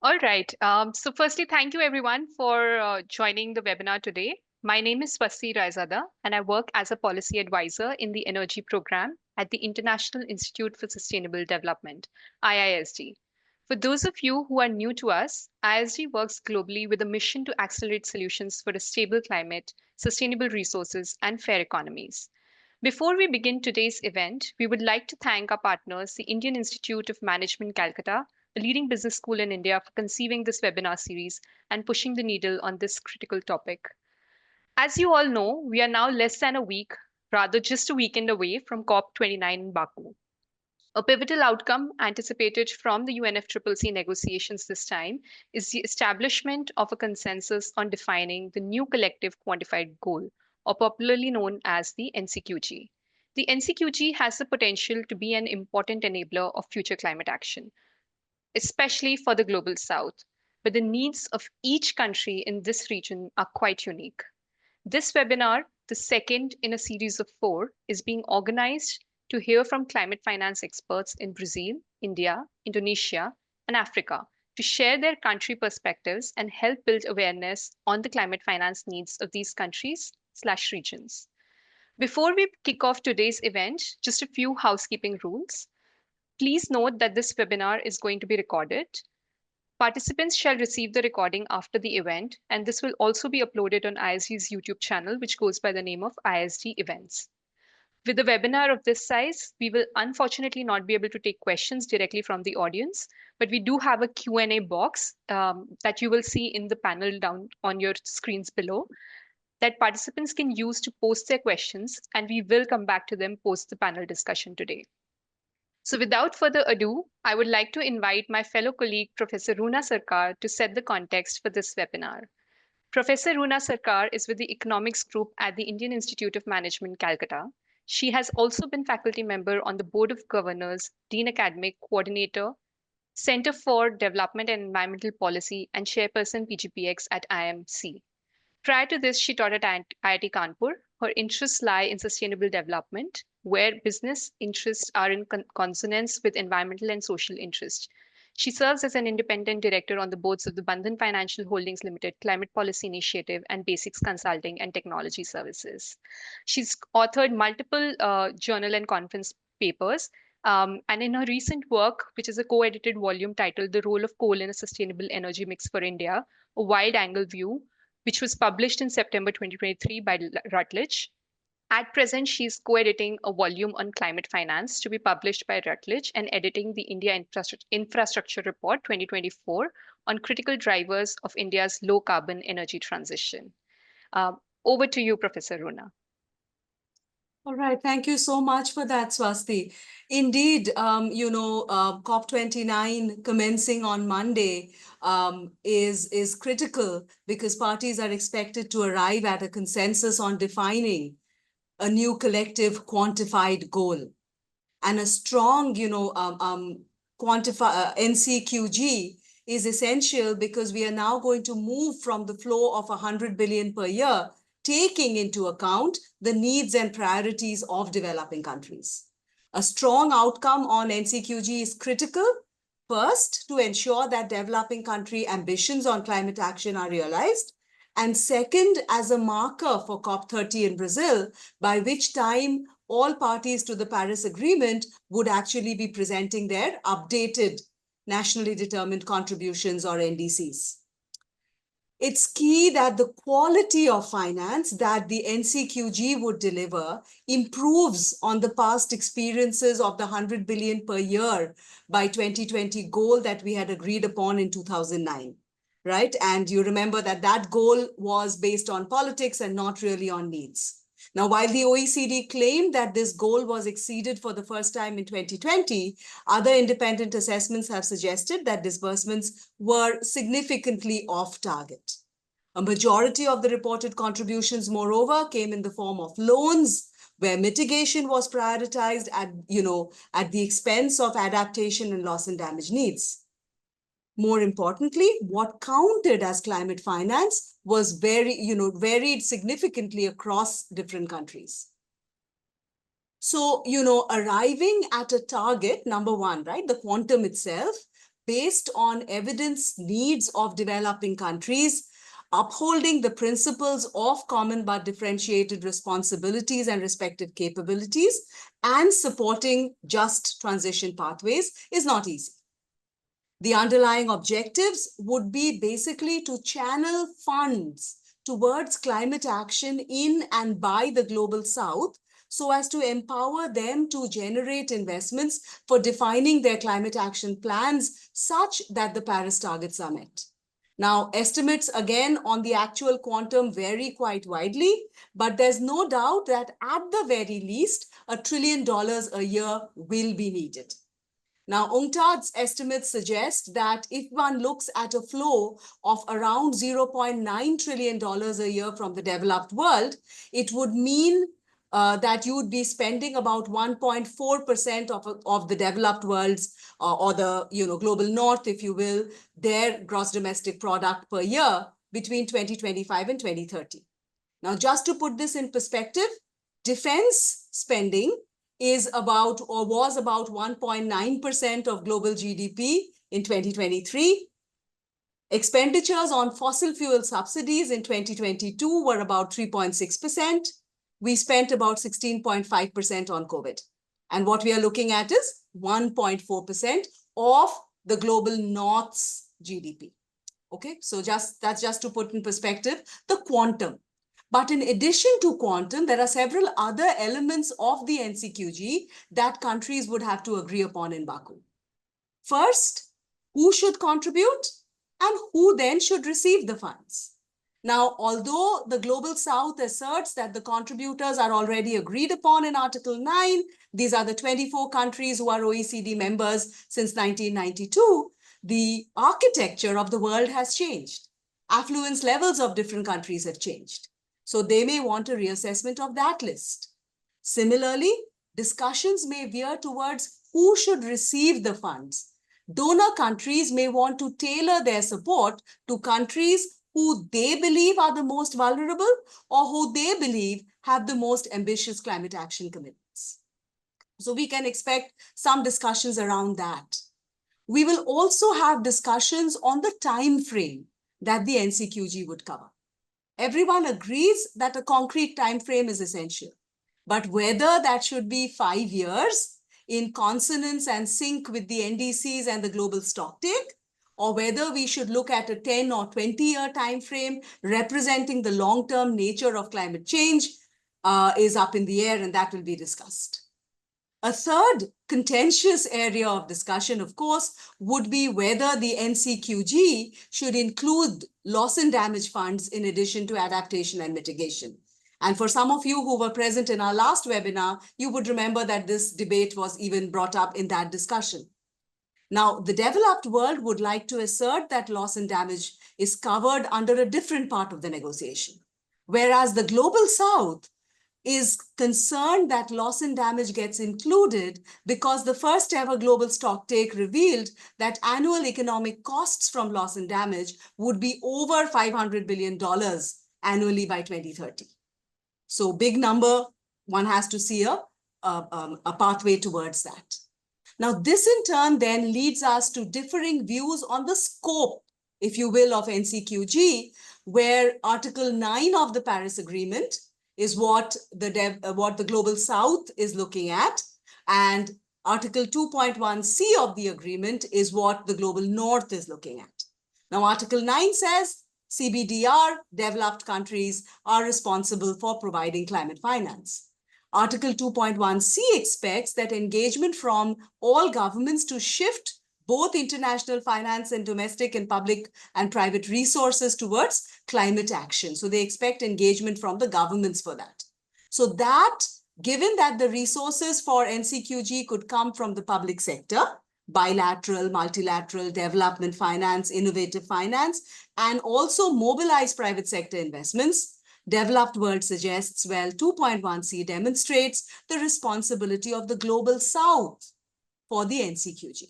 All right. So firstly, thank you everyone for joining the webinar today. My name is Swasti Raizada, and I work as a policy advisor in the energy program at the International Institute for Sustainable Development, IISD. For those of you who are new to us, ISD works globally with a mission to accelerate solutions for a stable climate, sustainable resources, and fair economies. Before we begin today's event, we would like to thank our partners, the Indian Institute of Management, Calcutta, a leading business school in India, for conceiving this webinar series and pushing the needle on this critical topic. As you all know, we are now less than a week, rather just a weekend away from COP29 in Baku. A pivotal outcome anticipated from the UNFCCC negotiations this time is the establishment of a consensus on defining the new collective quantified goal, or popularly known as the NCQG. The NCQG has the potential to be an important enabler of future climate action, especially for the global south, but the needs of each country in this region are quite unique. This webinar, the second in a series of four, is being organized to hear from climate finance experts in Brazil, India, Indonesia, and Africa to share their country perspectives and help build awareness on the climate finance needs of these countries/regions. Before we kick off today's event, just a few housekeeping rules. Please note that this webinar is going to be recorded. Participants shall receive the recording after the event, and this will also be uploaded on ISD's YouTube channel, which goes by the name of ISD Events. With a webinar of this size, we will unfortunately not be able to take questions directly from the audience, but we do have a Q&A box that you will see in the panel down on your screens below that participants can use to post their questions, and we will come back to them post the panel discussion today. So without further ado, I would like to invite my fellow colleague, Professor Roona Sarkar, to set the context for this webinar. Professor Roona Sarkar is with the Economics Group at the Indian Institute of Management, Calcutta. She has also been faculty member on the Board of Governors, Dean Academic Coordinator, Center for Development and Environmental Policy, and Chairperson PGPX at IMC. Prior to this, she taught at IIT Kanpur. Her interests lie in sustainable development, where business interests are in consonance with environmental and social interests. She serves as an independent director on the boards of the Bandhan Financial Holdings Limited, Climate Policy Initiative, and Basics Consulting and Technology Services. She's authored multiple journal and conference papers. And in her recent work, which is a co-edited volume titled The Role of Coal in a Sustainable Energy Mix for India, a Wide Angle View, which was published in September 2023 by Routledge. At present, she's co-editing a volume on climate finance to be published by Routledge and editing the India Infrastructure Report 2024 on critical drivers of India's low carbon energy transition. Over to you, Professor Roona. All right, thank you so much for that, Swasti. Indeed, COP29 commencing on Monday is critical because parties are expected to arrive at a consensus on defining a new collective quantified goal. And a strong, NCQG is essential because we are now going to move from the flow of 100 billion per year, taking into account the needs and priorities of developing countries. A strong outcome on NCQG is critical, first, to ensure that developing country ambitions on climate action are realized, and second, as a marker for COP30 in Brazil, by which time all parties to the Paris Agreement would actually be presenting their updated nationally determined contributions, or NDCs. It's key that the quality of finance that the NCQG would deliver improves on the past experiences of the 100 billion per year by 2020 goal that we had agreed upon in 2009, right? And you remember that that goal was based on politics and not really on needs. Now, while the OECD claimed that this goal was exceeded for the first time in 2020, other independent assessments have suggested that disbursements were significantly off target. A majority of the reported contributions, moreover, came in the form of loans, where mitigation was prioritized at the expense of adaptation and loss and damage needs. More importantly, what counted as climate finance was varied significantly across different countries. So, arriving at a target, number one, right, the quantum itself, based on evidence needs of developing countries, upholding the principles of common but differentiated responsibilities and respective capabilities, and supporting just transition pathways is not easy. The underlying objectives would be basically to channel funds towards climate action in and by the global south so as to empower them to generate investments for defining their climate action plans such that the Paris targets are met. Now, estimates again on the actual quantum vary quite widely, but there's no doubt that at the very least, $1 trillion a year will be needed. Now, UNCTAD's estimates suggest that if one looks at a flow of around $0.9 trillion a year from the developed world, it would mean that you would be spending about 1.4% of the developed world's or the global north, if you will, their gross domestic product per year between 2025 and 2030. Now, just to put this in perspective, defense spending is about or was about 1.9% of global GDP in 2023. Expenditures on fossil fuel subsidies in 2022 were about 3.6%. We spent about 16.5% on COVID. And what we are looking at is 1.4% of the global North's GDP. Okay, so that's just to put in perspective the quantum. But in addition to quantum, there are several other elements of the NCQG that countries would have to agree upon in Baku. First, who should contribute and who then should receive the funds? Now, although the Global South asserts that the contributors are already agreed upon in Article 9, these are the 24 countries who are OECD members since 1992, the architecture of the world has changed. Affluence levels of different countries have changed. So they may want a reassessment of that list. Similarly, discussions may veer towards who should receive the funds. Donor countries may want to tailor their support to countries who they believe are the most vulnerable or who they believe have the most ambitious climate action commitments. So we can expect some discussions around that. We will also have discussions on the time frame that the NCQG would cover. Everyone agrees that a concrete time frame is essential, but whether that should be 5 years in consonance and sync with the NDCs and the global stocktake, or whether we should look at a 10 or 20-year time frame representing the long-term nature of climate change is up in the air, and that will be discussed. A third contentious area of discussion, of course, would be whether the NCQG should include loss and damage funds in addition to adaptation and mitigation. And for some of you who were present in our last webinar, you would remember that this debate was even brought up in that discussion. Now, the developed world would like to assert that loss and damage is covered under a different part of the negotiation, whereas the global south is concerned that loss and damage gets included because the first ever global stocktake revealed that annual economic costs from loss and damage would be over $500 billion annually by 2030. So big number, one has to see a pathway towards that. Now, this in turn then leads us to differing views on the scope, if you will, of NCQG, where Article 9 of the Paris Agreement is what the Global South is looking at, and Article 2.1c of the agreement is what the Global North is looking at. Now, Article 9 says CBDR, developed countries, are responsible for providing climate finance. Article 2.1c expects that engagement from all governments to shift both international finance and domestic and public and private resources towards climate action. So they expect engagement from the governments for that. So that, given that the resources for NCQG could come from the public sector, bilateral, multilateral, development finance, innovative finance, and also mobilize private sector investments, developed world suggests, well, 2.1c demonstrates the responsibility of the global south for the NCQG.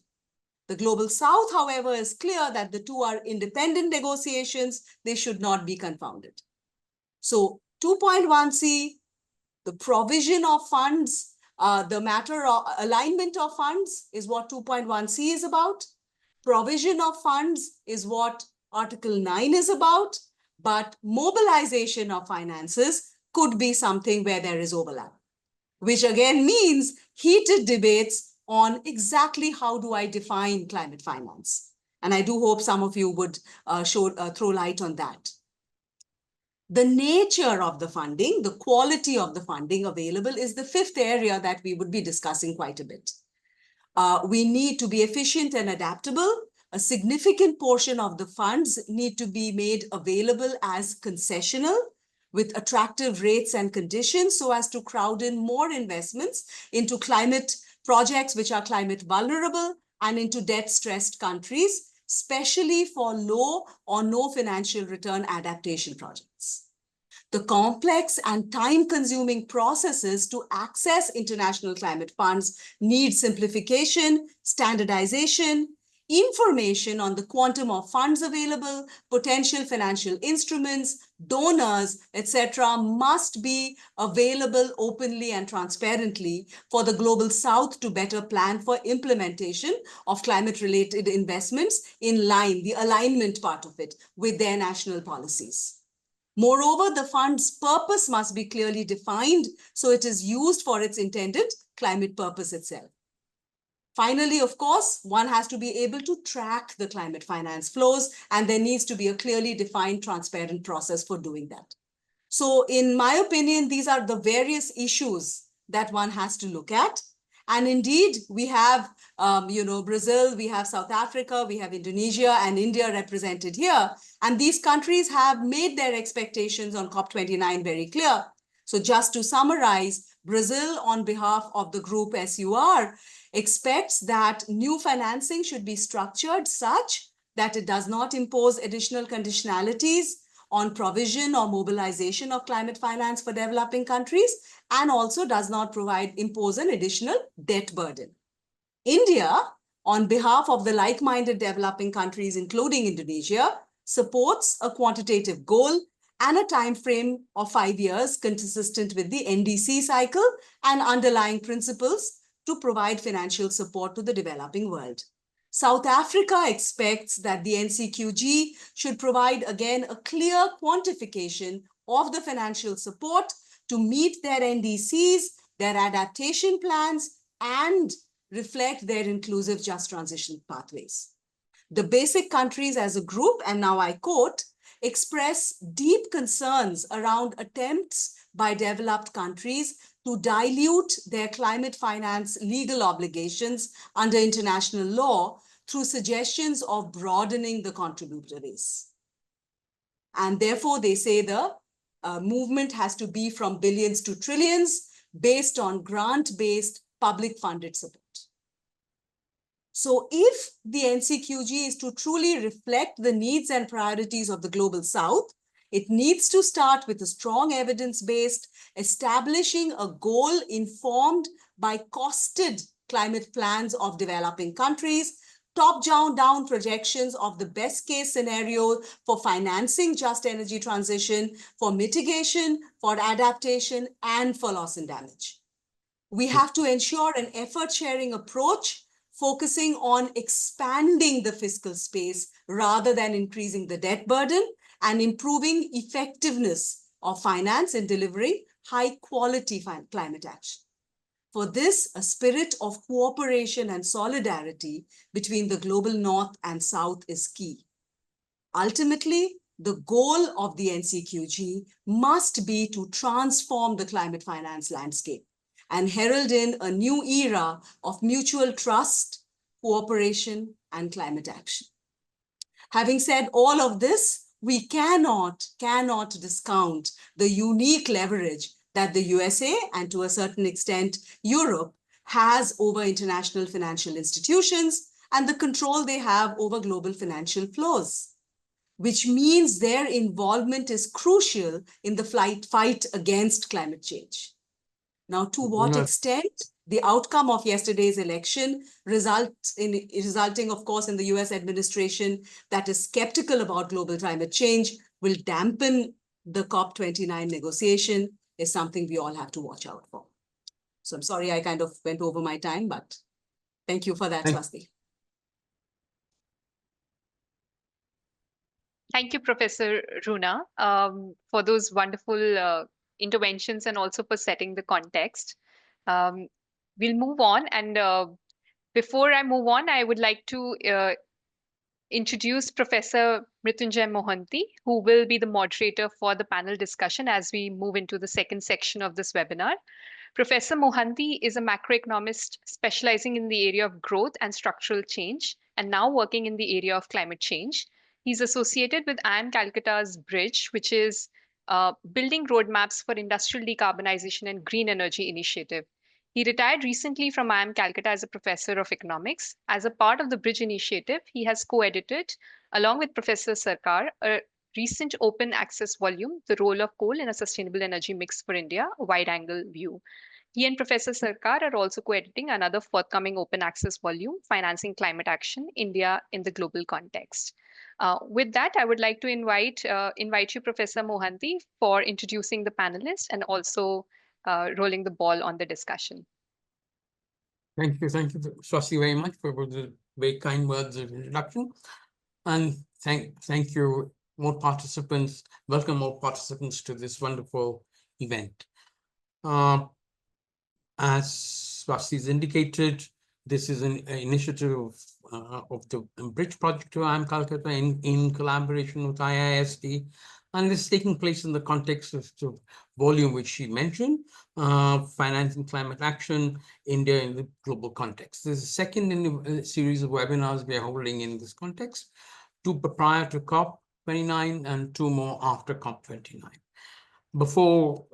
The global south, however, is clear that the two are independent negotiations. They should not be confounded. So 2.1c, the provision of funds, the matter of alignment of funds is what 2.1c is about. Provision of funds is what Article 9 is about, but mobilization of finances could be something where there is overlap, which again means heated debates on exactly how do I define climate finance. And I do hope some of you would throw light on that. The nature of the funding, the quality of the funding available is the fifth area that we would be discussing quite a bit. We need to be efficient and adaptable. A significant portion of the funds need to be made available as concessional with attractive rates and conditions so as to crowd in more investments into climate projects which are climate vulnerable and into debt-stressed countries, especially for low or no financial return adaptation projects. The complex and time-consuming processes to access international climate funds need simplification, standardization, information on the quantum of funds available, potential financial instruments, donors, etc., must be available openly and transparently for the Global South to better plan for implementation of climate-related investments in line, the alignment part of it, with their national policies. Moreover, the fund's purpose must be clearly defined so it is used for its intended climate purpose itself. Finally, of course, one has to be able to track the climate finance flows, and there needs to be a clearly defined, transparent process for doing that. So in my opinion, these are the various issues that one has to look at. And indeed, we have, Brazil, we have South Africa, we have Indonesia and India represented here. And these countries have made their expectations on COP29 very clear. So just to summarize, Brazil, on behalf of the group SUR, expects that new financing should be structured such that it does not impose additional conditionalities on provision or mobilization of climate finance for developing countries, and also does not impose an additional debt burden. India, on behalf of the like-minded developing countries, including Indonesia, supports a quantitative goal and a time frame of 5 years consistent with the NDC cycle and underlying principles to provide financial support to the developing world. South Africa expects that the NCQG should provide, again, a clear quantification of the financial support to meet their NDCs, their adaptation plans, and reflect their inclusive just transition pathways. The basic countries as a group, and now I quote, express deep concerns around attempts by developed countries to dilute their climate finance legal obligations under international law through suggestions of broadening the contributor base. And therefore, they say the movement has to be from billions to trillions based on grant-based public funded support. So if the NCQG is to truly reflect the needs and priorities of the Global South, it needs to start with a strong evidence-based, establishing a goal informed by costed climate plans of developing countries, top-down projections of the best-case scenario for financing just energy transition, for mitigation, for adaptation, and for loss and damage. We have to ensure an effort-sharing approach focusing on expanding the fiscal space rather than increasing the debt burden, and improving effectiveness of finance in delivering high-quality climate action. For this, a spirit of cooperation and solidarity between the global North and South is key. Ultimately, the goal of the NCQG must be to transform the climate finance landscape and herald in a new era of mutual trust, cooperation, and climate action. Having said all of this, we cannot discount the unique leverage that the USA and to a certain extent Europe has over international financial institutions and the control they have over global financial flows, which means their involvement is crucial in the fight against climate change. Now, to what extent the outcome of yesterday's election resulting, of course, in the US administration that is skeptical about global climate change will dampen the COP29 negotiation is something we all have to watch out for. So I'm sorry I kind of went over my time, but thank you for that, Swasti. Thank you, Professor Runa, for those wonderful interventions and also for setting the context. Um, we'll move on. And before I move on, I would like to introduce Professor Mrityunjay Mohanty, who will be the moderator for the panel discussion as we move into the second section of this webinar. Professor Mohanty is a macroeconomist specializing in the area of growth and structural change, and now working in the area of climate change. He's associated with IIM Calcutta's Bridge, which is building roadmaps for industrial decarbonization and green energy initiative. He retired recently from IIM Calcutta as a professor of economics. As a part of the Bridge initiative, he has co-edited, along with Professor Sarkar, a recent open access volume, The Role of Coal in a Sustainable Energy Mix for India, a wide-angle view. He and Professor Sarkar are also co-editing another forthcoming open access volume, Financing Climate Action, India in the Global Context. With that, I would like to invite you, Professor Mohanty, for introducing the panelists and also rolling the ball on the discussion. Thank you, Swasti, very much for the very kind words of introduction. And thank you, more participants. Welcome more participants to this wonderful event. As Swasti indicated, this is an initiative of the Bridge Project to IIM Calcutta in collaboration with IIST, and it's taking place in the context of the volume which she mentioned, Financing Climate Action, India in the Global Context. This is the second in a series of webinars we are holding in this context, two prior to COP29 and two more after COP29. Before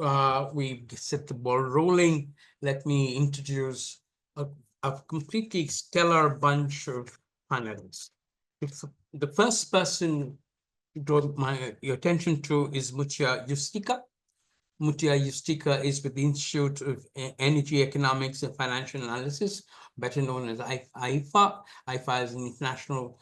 we set the ball rolling, let me introduce a completely stellar bunch of panelists. The first person to draw your attention to is Mutya Yustika. Mutya Yustika is with the Institute of Energy Economics and Financial Analysis, better known as IFA. IFA is an international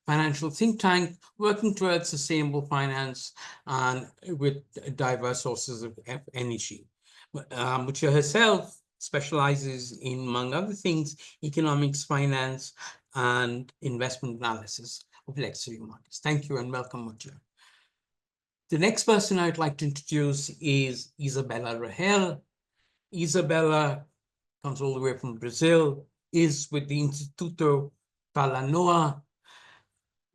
financial think tank working towards sustainable finance and with diverse sources of energy. Mutya herself specializes in, among other things, economics, finance, and investment analysis of luxury markets. Thank you and welcome, Mutya. The next person I'd like to introduce is Isabella Rahel. Isabella comes all the way from Brazil, is with the Instituto Talanoa.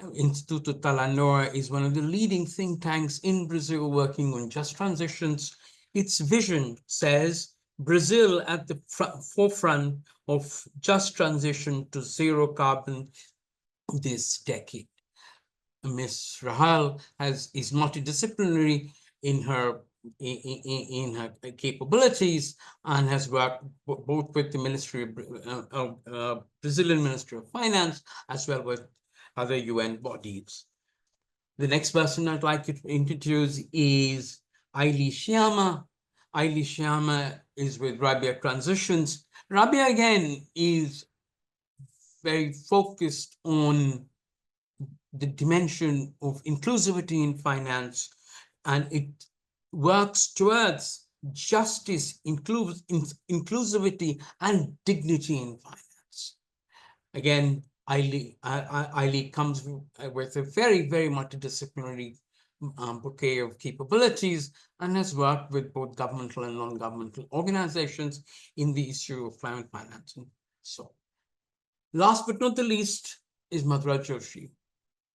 Instituto Talanoa is one of the leading think tanks in Brazil working on just transitions. Its vision says Brazil at the forefront of just transition to zero carbon this decade. Ms. Rahal is multidisciplinary in her capabilities and has worked both with the Ministry of Brazilian Ministry of Finance as well with other UN bodies. The next person I'd like to introduce is Aili Shyama. Aili Shyama is with Rabia Transitions. Rabia, again, is very focused on the dimension of inclusivity in finance, and it works towards justice, inclusivity, and dignity in finance. Again, Aili comes with a very, very multidisciplinary bouquet of capabilities and has worked with both governmental and non-governmental organizations in the issue of climate financing. So, last but not the least is Madhura Joshi.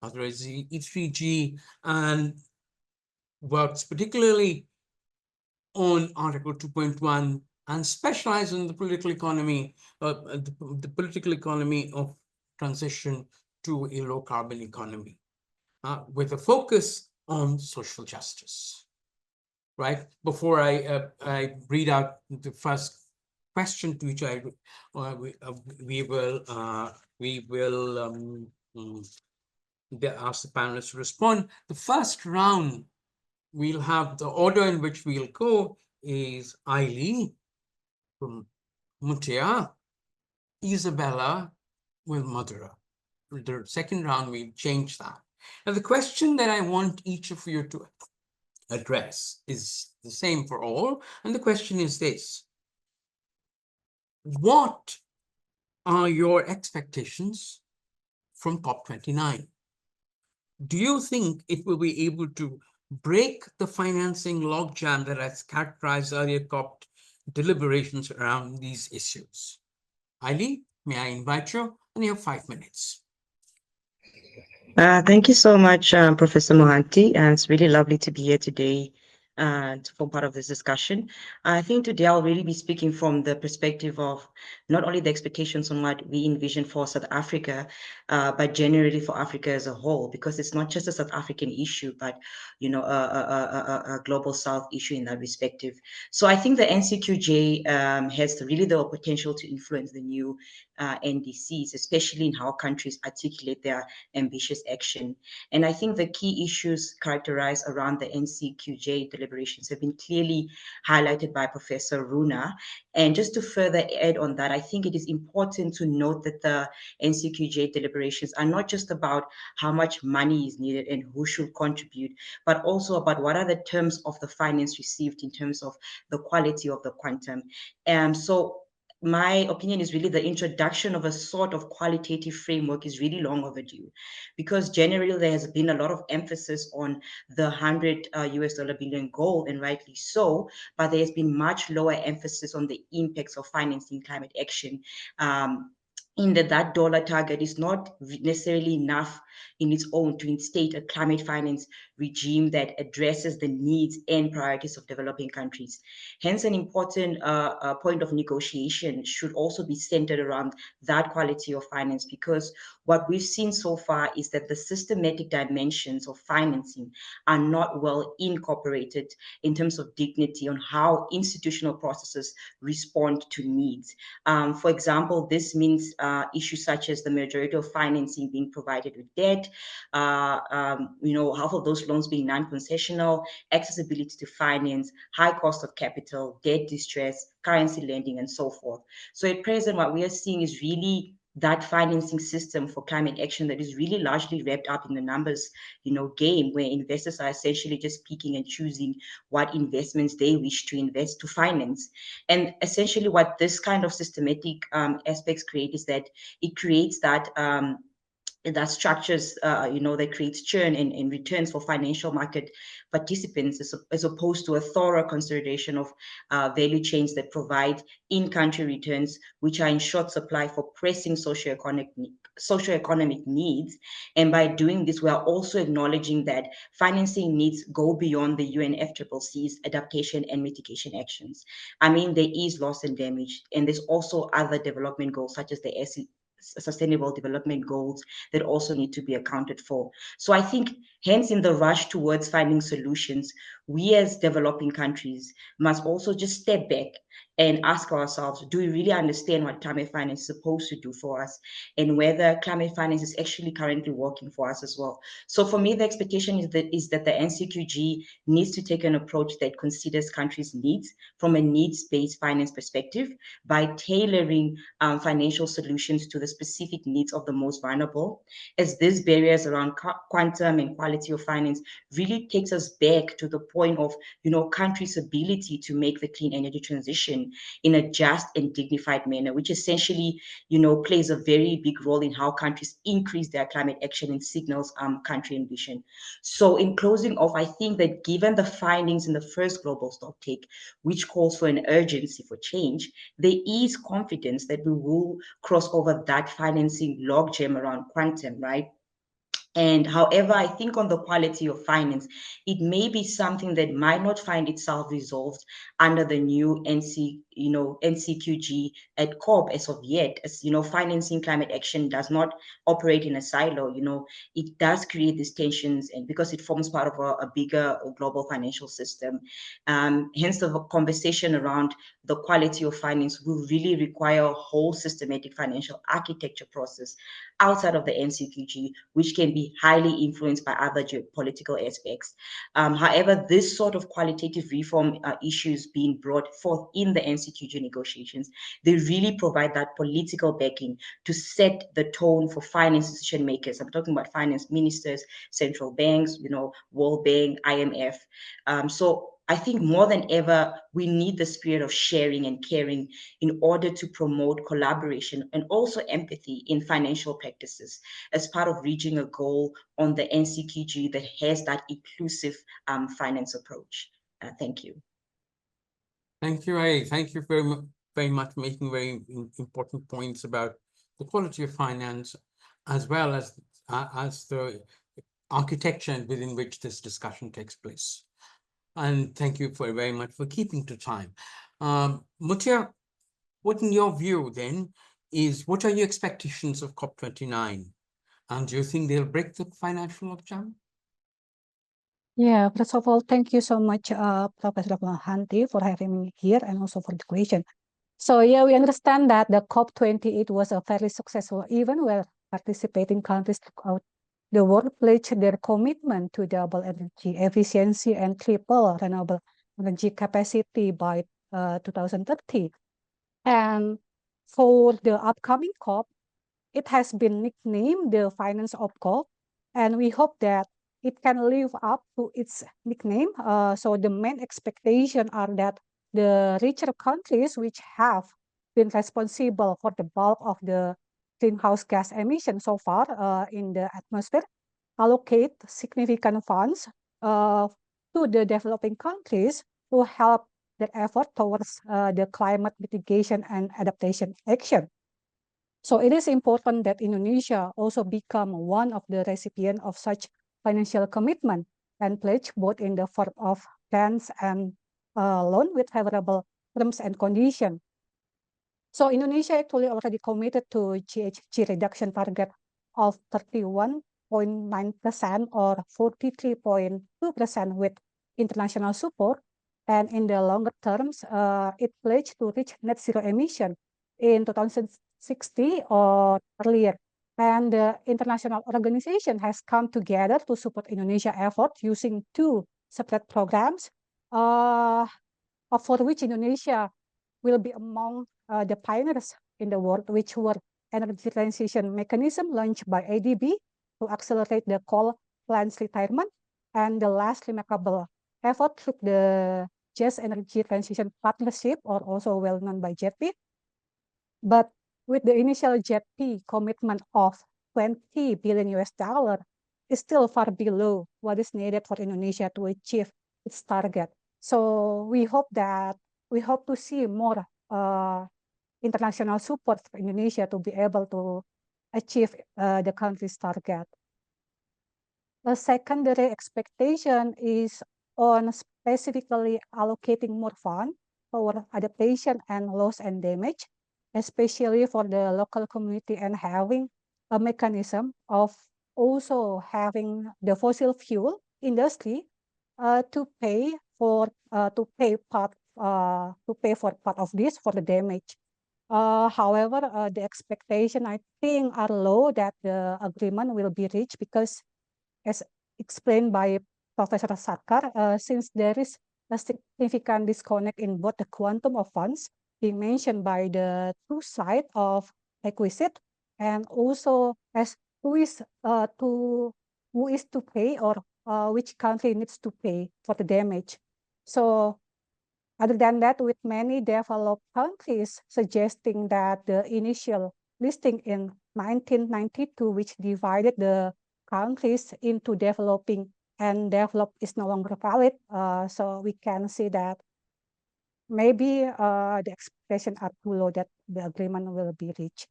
Madhura is the E3G and works particularly on Article 2.1 and specializes in the political economy, the political economy of transition to a low carbon economy, with a focus on social justice. Right? Before I read out the first question to which we will ask the panelists to respond. The first round, we'll have the order in which we'll go is Aili from Mutya, Isabella with Madhura. The second round, we've changed that. Now, the question that I want each of you to address is the same for all. And the question is this: what are your expectations from COP29? do you think it will be able to break the financing logjam that has characterized earlier COP deliberations around these issues? Ali, may I invite you? And you have 5 minutes. Thank you so much, Professor Mohanty. It's really lovely to be here today to form part of this discussion. I think today I'll really be speaking from the perspective of not only the expectations on what we envision for South Africa, but generally for Africa as a whole, because it's not just a South African issue, but a global South issue in that respective. So I think the NCQJ has really the potential to influence the new NDCs, especially in how countries articulate their ambitious action. And I think the key issues characterized around the NCQJ deliberations have been clearly highlighted by Professor Runa. And just to further add on that, I think it is important to note that the NCQJ deliberations are not just about how much money is needed and who should contribute, but also about what are the terms of the finance received in terms of the quality of the quantum. So my opinion is really the introduction of a sort of qualitative framework is really long overdue, because generally there has been a lot of emphasis on the 100 US dollar billion goal, and rightly so, but there has been much lower emphasis on the impacts of financing climate action. In that dollar target is not necessarily enough in its own to instate a climate finance regime that addresses the needs and priorities of developing countries. Hence, an important point of negotiation should also be centered around that quality of finance, because what we've seen so far is that the systematic dimensions of financing are not well incorporated in terms of dignity on how institutional processes respond to needs. For example, this means issues such as the majority of financing being provided with debt, half of those loans being non-concessional, accessibility to finance, high cost of capital, debt distress, currency lending, and so forth. So at present, what we are seeing is really that financing system for climate action that is really largely wrapped up in the numbers, game, where investors are essentially just picking and choosing what investments they wish to invest to finance. And essentially what this kind of systematic aspects create is that it creates that structures, that creates churn and returns for financial market participants, as opposed to a thorough consideration of value chains that provide in-country returns, which are in short supply for pressing socioeconomic needs. And by doing this, we are also acknowledging that financing needs go beyond the UNFCCC's adaptation and mitigation actions. I mean, there is loss and damage, and there's also other development goals, such as the Sustainable Development Goals, that also need to be accounted for. So I think, hence, in the rush towards finding solutions, we as developing countries must also just step back and ask ourselves, do we really understand what climate finance is supposed to do for us, and whether climate finance is actually currently working for us as well? So for me, the expectation is that the NCQG needs to take an approach that considers countries' needs from a needs-based finance perspective, by tailoring financial solutions to the specific needs of the most vulnerable, as these barriers around quantum and quality of finance really takes us back to the point of, countries' ability to make the clean energy transition in a just and dignified manner, which essentially, plays a very big role in how countries increase their climate action and signals country ambition. So in closing off, I think that given the findings in the first global stocktake, which calls for an urgency for change, there is confidence that we will cross over that financing logjam around quantum, right? And however, I think on the quality of finance, it may be something that might not find itself resolved under the new NCQG at COP as of yet. As financing climate action does not operate in a silo. It does create these tensions, and because it forms part of a bigger global financial system. Hence, the conversation around the quality of finance will really require a whole systematic financial architecture process outside of the NCQG, which can be highly influenced by other geopolitical aspects. However, this sort of qualitative reform issues being brought forth in the NCQG negotiations, they really provide that political backing to set the tone for finance decision makers. I'm talking about finance ministers, central banks, World Bank, IMF. So I think more than ever, we need the spirit of sharing and caring in order to promote collaboration and also empathy in financial practices as part of reaching a goal on the NCQG that has that inclusive finance approach. Thank you. Thank you, Ray. Thank you very much for making very important points about the quality of finance, as well as the architecture within which this discussion takes place. And thank you very much for keeping to time. Mutia, what in your view then what are your expectations of COP29? And do you think they'll break the financial logjam? Yeah, first of all, thank you so much, Professor Hanti, for having me here and also for the question. So yeah, we understand that the COP28 was a very successful event where participating countries throughout the world pledged their commitment to double energy efficiency and triple renewable energy capacity by 2030. And for the upcoming COP, it has been nicknamed the Finance of COP, and we hope that it can live up to its nickname. So the main expectations are that the richer countries, which have been responsible for the bulk of the greenhouse gas emissions so far in the atmosphere, allocate significant funds to the developing countries to help their effort towards the climate mitigation and adaptation action. So it is important that Indonesia also become one of the recipients of such financial commitment and pledge both in the form of grants and loan with favorable terms and conditions. So Indonesia actually already committed to GHG reduction target of 31.9% or 43.2% with international support. And in the longer terms, it pledged to reach net zero emission in 2060 or earlier. And the international organization has come together to support Indonesia effort using two separate programs, for which Indonesia will be among the pioneers in the world, which were energy transition mechanism launched by ADB to accelerate the coal plants retirement, and the last remarkable effort through the Just Energy Transition Partnership, or also well known by JETP. But with the initial JETP commitment of 20 billion US dollar, is still far below what is needed for Indonesia to achieve its target. So we hope to see more international support for Indonesia to be able to achieve the country's target. The secondary expectation is on specifically allocating more funds for adaptation and loss and damage, especially for the local community, and having a mechanism of also having the fossil fuel industry to pay for part of this for the damage. However, the expectation I think are low that the agreement will be reached because, as explained by Professor Sarkar, since there is a significant disconnect in both the quantum of funds being mentioned by the two sides of requisite, and also as who is to pay, or which country needs to pay for the damage. So other than that, with many developed countries suggesting that the initial listing in 1992, which divided the countries into developing and developed, is no longer valid. So we can see that maybe the expectations are too low that the agreement will be reached.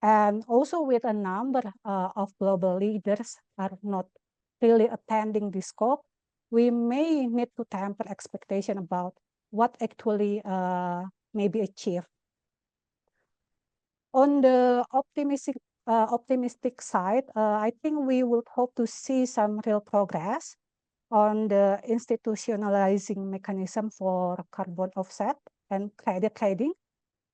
And also with a number of global leaders are not really attending this COP, we may need to temper expectation about what actually may be achieved. On the optimistic side, I think we would hope to see some real progress on the institutionalizing mechanism for carbon offset and credit trading,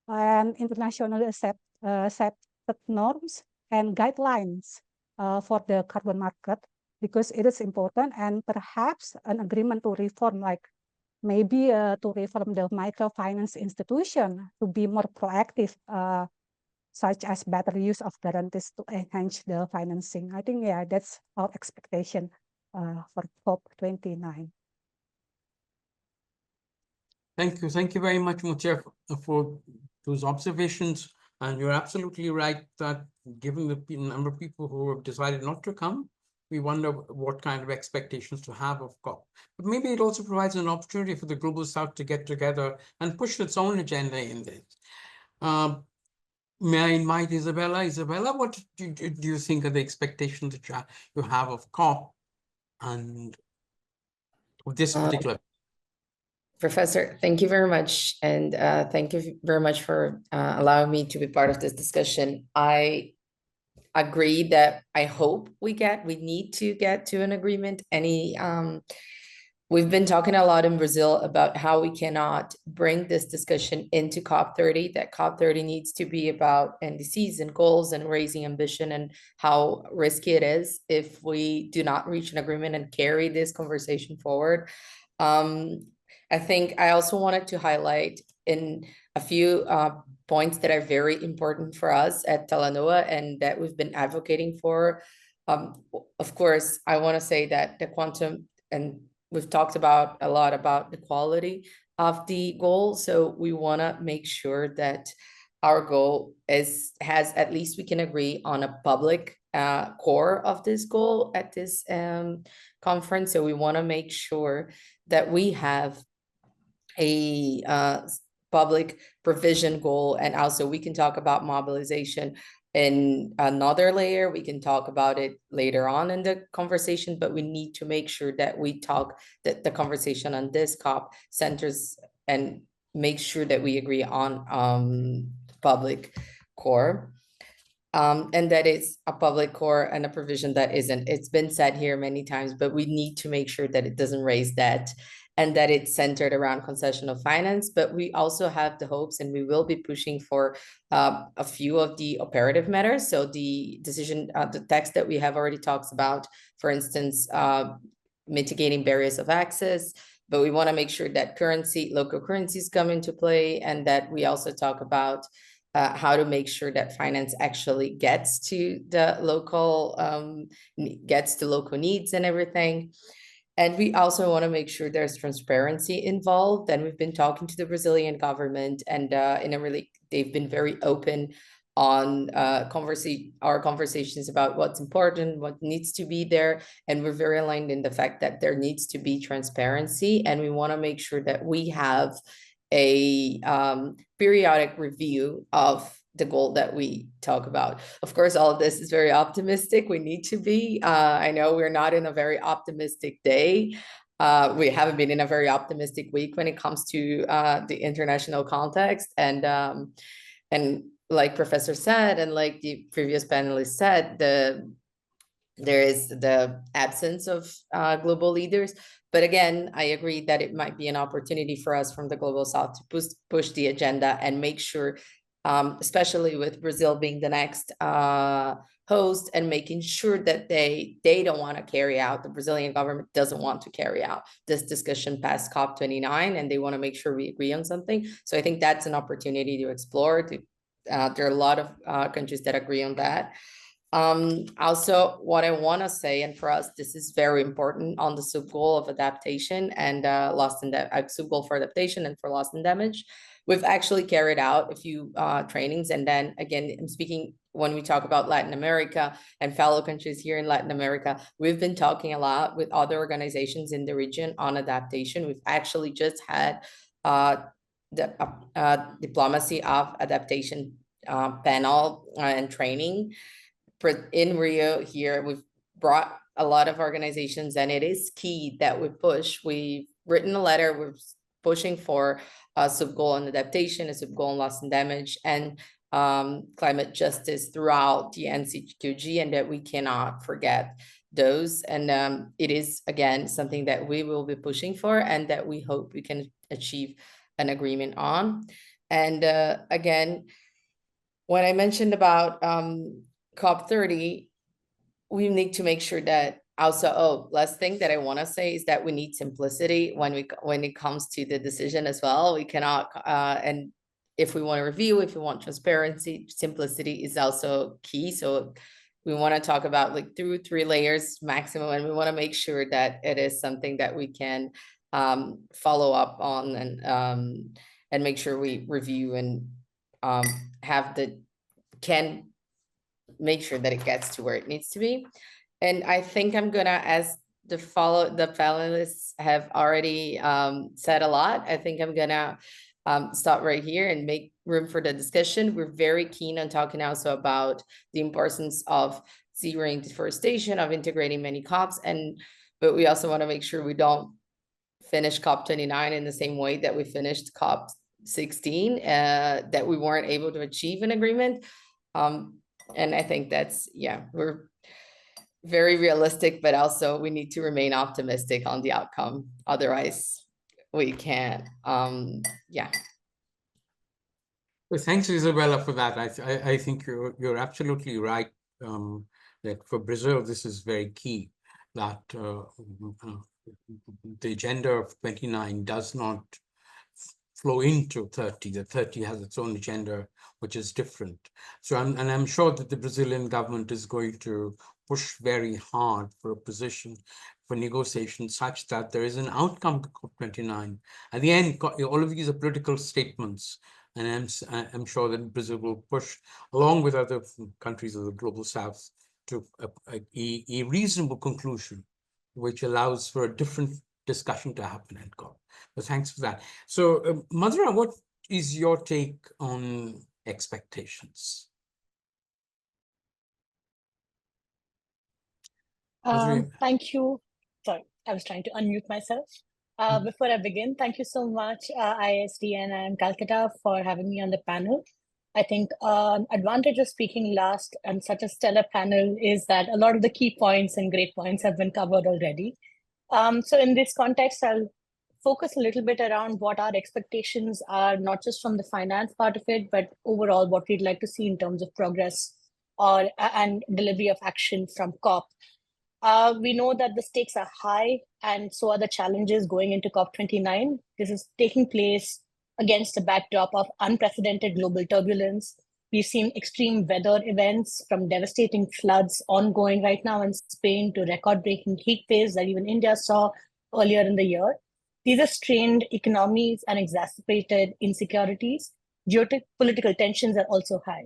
and internationally accepted norms and guidelines for the carbon market, because it is important, and perhaps an agreement to reform, like maybe to reform the microfinance institution to be more proactive, such as better use of guarantees to enhance the financing. I think, yeah, that's our expectation for COP29. Thank you. Thank you very much, Mutia, for those observations. And you're absolutely right that given the number of people who have decided not to come, we wonder what kind of expectations to have of COP. But maybe it also provides an opportunity for the Global South to get together and push its own agenda in this. May I invite Isabella? Isabella, what do you think are the expectations that you have of COP and of this particular? Professor, thank you very much. And thank you very much for allowing me to be part of this discussion. I agree that I hope we need to get to an agreement. We've been talking a lot in Brazil about how we cannot bring this discussion into COP30, that COP30 needs to be about NDCs and goals and raising ambition, and how risky it is if we do not reach an agreement and carry this conversation forward. I think I also wanted to highlight in a few points that are very important for us at Talanoa and that we've been advocating for. Of course, I want to say that the quantum, and we've talked about a lot about the quality of the goal. So we want to make sure that our goal has at least we can agree on a public core of this goal at this conference. So we want to make sure that we have a public provision goal, and also we can talk about mobilization in another layer. We can talk about it later on in the conversation, but we need to make sure that we talk that the conversation on this COP centers and make sure that we agree on public core. And that is a public core and a provision that isn't. It's been said here many times, but we need to make sure that it doesn't raise debt and that it's centered around concessional finance. But we also have the hopes, and we will be pushing for a few of the operative matters. So the decision, the text that we have already talks about, for instance, mitigating barriers of access, but we want to make sure that local currencies come into play, and that we also talk about how to make sure that finance actually gets to the local, local needs and everything. And we also want to make sure there's transparency involved. And we've been talking to the Brazilian government, and they've been very open on our conversations about what's important, what needs to be there. And we're very aligned in the fact that there needs to be transparency. And we want to make sure that we have a periodic review of the goal that we talk about. Of course, all of this is very optimistic. We need to be. I know we're not in a very optimistic day. We haven't been in a very optimistic week when it comes to the international context. And like Professor said, and like the previous panelist said, there is the absence of global leaders. But again, I agree that it might be an opportunity for us from the Global South to push the agenda and make sure, especially with Brazil being the next host, and making sure that they don't want to carry out, the Brazilian government doesn't want to carry out this discussion past COP29, and they want to make sure we agree on something. So I think that's an opportunity to explore. There are a lot of countries that agree on that. Also, what I want to say, and for us, this is very important on the sub-goal of adaptation and sub-goal for adaptation and for loss and damage. We've actually carried out a few trainings. And then again, I'm speaking when we talk about Latin America and fellow countries here in Latin America, we've been talking a lot with other organizations in the region on adaptation. We've actually just had the diplomacy of adaptation panel and training in Rio here. We've brought a lot of organizations, and it is key that we push. We've written a letter, we're pushing for a sub-goal on adaptation, a sub-goal on loss and damage, and climate justice throughout the NCQG, and that we cannot forget those. And it is, again, something that we will be pushing for, and that we hope we can achieve an agreement on. And again, when I mentioned about COP30, we need to make sure that also, last thing that I want to say is that we need simplicity when it comes to the decision as well. We cannot, and if we want to review, if we want transparency, simplicity is also key. So we want to talk about like 2-3 layers maximum, and we want to make sure that it is something that we can follow up on and make sure we review and can make sure that it gets to where it needs to be. And I think I'm gonna, as the panelists have already said a lot, I think I'm gonna stop right here and make room for the discussion. We're very keen on talking also about the importance of zeroing deforestation, of integrating many COPs, but we also want to make sure we don't finish COP29 in the same way that we finished COP16, that we weren't able to achieve an agreement. And I think that's, yeah, we're very realistic, but also we need to remain optimistic on the outcome. Otherwise, we can't, yeah. Well, thanks, Isabella, for that. I think you're absolutely right, that for Brazil, this is very key, that the agenda of 29 does not flow into 30. The 30 has its own agenda, which is different. So I'm sure that the Brazilian government is going to push very hard for a position for negotiation such that there is an outcome to COP29. At the end, all of these are political statements, and I'm sure that Brazil will push, along with other countries of the Global South, to a reasonable conclusion, which allows for a different discussion to happen at COP. But thanks for that. So, Madhura, what is your take on expectations? Thank you. Sorry, I was trying to unmute myself. Before I begin, thank you so much, ISDN and Calcutta, for having me on the panel. I think advantage of speaking last and such a stellar panel is that a lot of the key points and great points have been covered already. So in this context, I'll focus a little bit around what our expectations are, not just from the finance part of it, but overall what we'd like to see in terms of progress and delivery of action from COP. We know that the stakes are high, and so are the challenges going into COP29. This is taking place against a backdrop of unprecedented global turbulence. We've seen extreme weather events, from devastating floods ongoing right now in Spain to record-breaking heat waves that even India saw earlier in the year. These are strained economies and exacerbated insecurities. Geopolitical tensions are also high.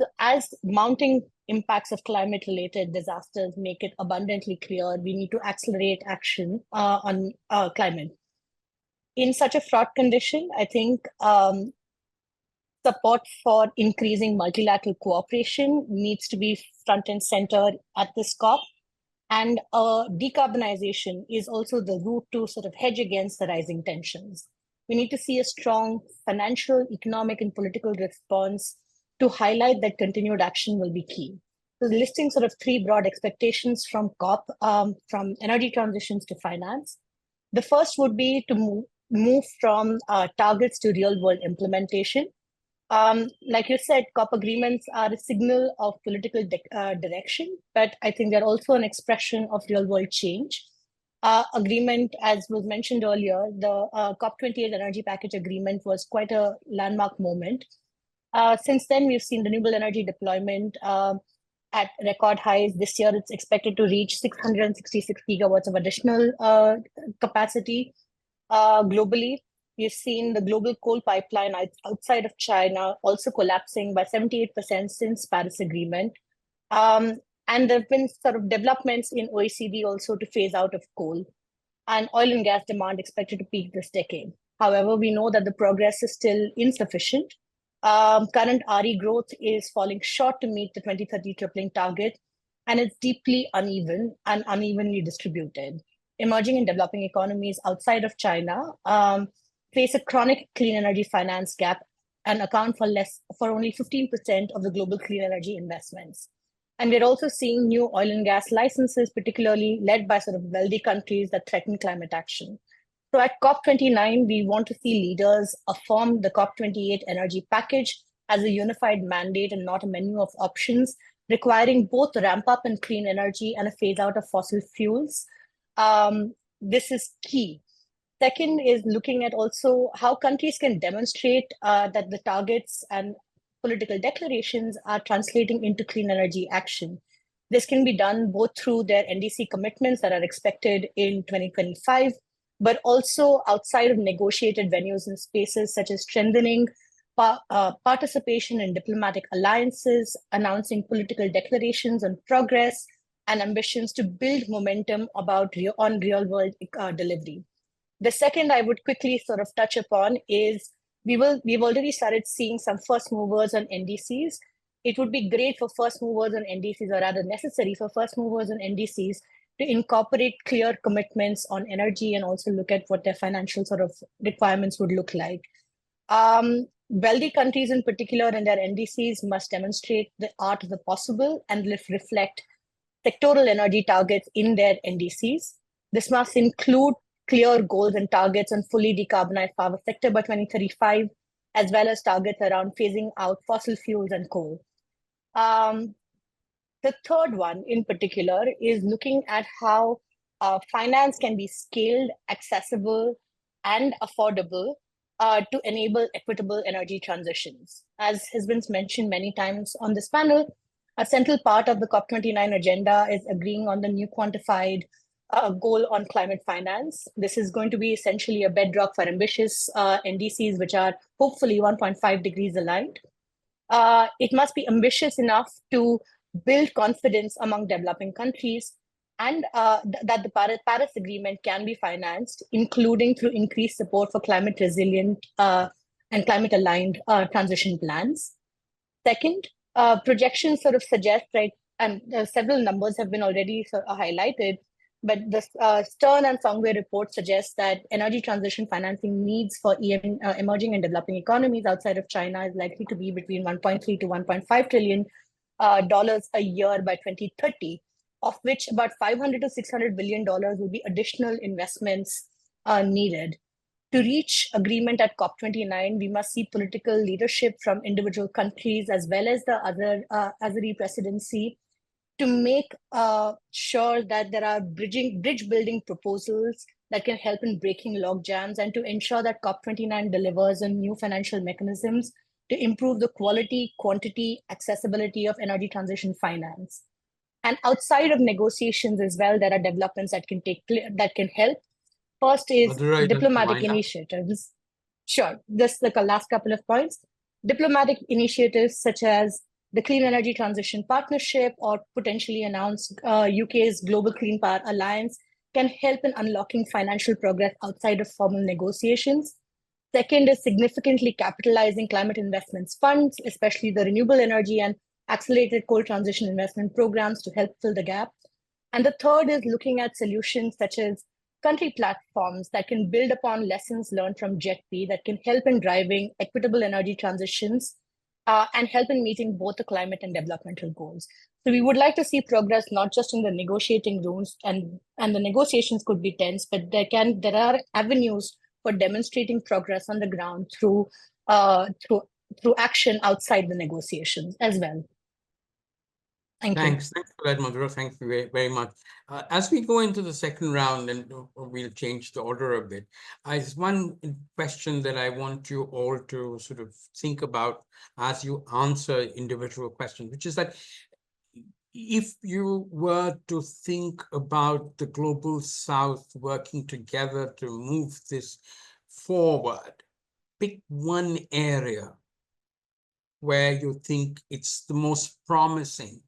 So as mounting impacts of climate-related disasters make it abundantly clear, we need to accelerate action on climate. In such a fraught condition, I think support for increasing multilateral cooperation needs to be front and center at this COP. And decarbonization is also the route to sort of hedge against the rising tensions. We need to see a strong financial, economic, and political response to highlight that continued action will be key. So listing sort of three broad expectations from COP, from energy transitions to finance. The first would be to move from targets to real-world implementation. Like you said, COP agreements are a signal of political direction, but I think they're also an expression of real-world change. Agreement, as was mentioned earlier, the COP28 energy package agreement was quite a landmark moment. Since then, we've seen renewable energy deployment at record highs. This year, it's expected to reach 666 gigawatts of additional capacity globally. We've seen the global coal pipeline outside of China also collapsing by 78% since Paris Agreement. And there have been sort of developments in OECD also to phase out of coal, and oil and gas demand expected to peak this decade. However, we know that the progress is still insufficient. Current RE growth is falling short to meet the 2030 tripling target, and it's deeply uneven and unevenly distributed. Emerging and developing economies outside of China face a chronic clean energy finance gap and account for only 15% of the global clean energy investments. And we're also seeing new oil and gas licenses, particularly led by sort of wealthy countries that threaten climate action. So at COP29, we want to see leaders affirm the COP28 energy package as a unified mandate and not a menu of options, requiring both a ramp up in clean energy and a phase out of fossil fuels. This is key. Second is looking at also how countries can demonstrate that the targets and political declarations are translating into clean energy action. This can be done both through their NDC commitments that are expected in 2025, but also outside of negotiated venues and spaces, such as strengthening participation in diplomatic alliances, announcing political declarations on progress and ambitions to build momentum on real-world delivery. The second I would quickly sort of touch upon is we've already started seeing some first movers on NDCs. It would be great for first movers on NDCs, or rather necessary for first movers on NDCs, to incorporate clear commitments on energy and also look at what their financial sort of requirements would look like. Wealthy countries in particular in their NDCs must demonstrate the art of the possible and reflect sectoral energy targets in their NDCs. This must include clear goals and targets on fully decarbonized power sector by 2035, as well as targets around phasing out fossil fuels and coal. The third one in particular is looking at how finance can be scaled, accessible, and affordable to enable equitable energy transitions. As has been mentioned many times on this panel, a central part of the COP29 agenda is agreeing on the new quantified goal on climate finance. This is going to be essentially a bedrock for ambitious NDCs, which are hopefully 1.5 degrees aligned. It must be ambitious enough to build confidence among developing countries, and that the Paris Agreement can be financed, including through increased support for climate resilient and climate aligned transition plans. Second, projections sort of suggest, right, and several numbers have been already highlighted, but the Stern and Songway report suggests that energy transition financing needs for emerging and developing economies outside of China is likely to be between 1.3 to 1.5 trillion dollars a year by 2030, of which about 500 to 600 billion dollars will be additional investments needed. To reach agreement at COP29, we must see political leadership from individual countries as well as the other Azeri presidency to make sure that there are bridge building proposals that can help in breaking log jams, and to ensure that COP29 delivers on new financial mechanisms to improve the quality, quantity, accessibility of energy transition finance. And outside of negotiations as well, there are developments that can help. First is diplomatic initiatives. Sure, just like the last couple of points. Diplomatic initiatives such as the Clean Energy Transition Partnership, or potentially announced UK's Global Clean Power Alliance, can help in unlocking financial progress outside of formal negotiations. Second is significantly capitalizing climate investments funds, especially the renewable energy and accelerated coal transition investment programs to help fill the gap. And the third is looking at solutions such as country platforms that can build upon lessons learned from JETP that can help in driving equitable energy transitions and help in meeting both the climate and developmental goals. So we would like to see progress not just in the negotiating rooms, and the negotiations could be tense, but there are avenues for demonstrating progress on the ground through action outside the negotiations as well. Thanks for that, Madhura. Thank you very, very much. As we go into the second round, and we'll change the order a bit, there's one question that I want you all to sort of think about as you answer individual questions, which is that if you were to think about the Global South working together to move this forward, pick one area where you think it's the most promising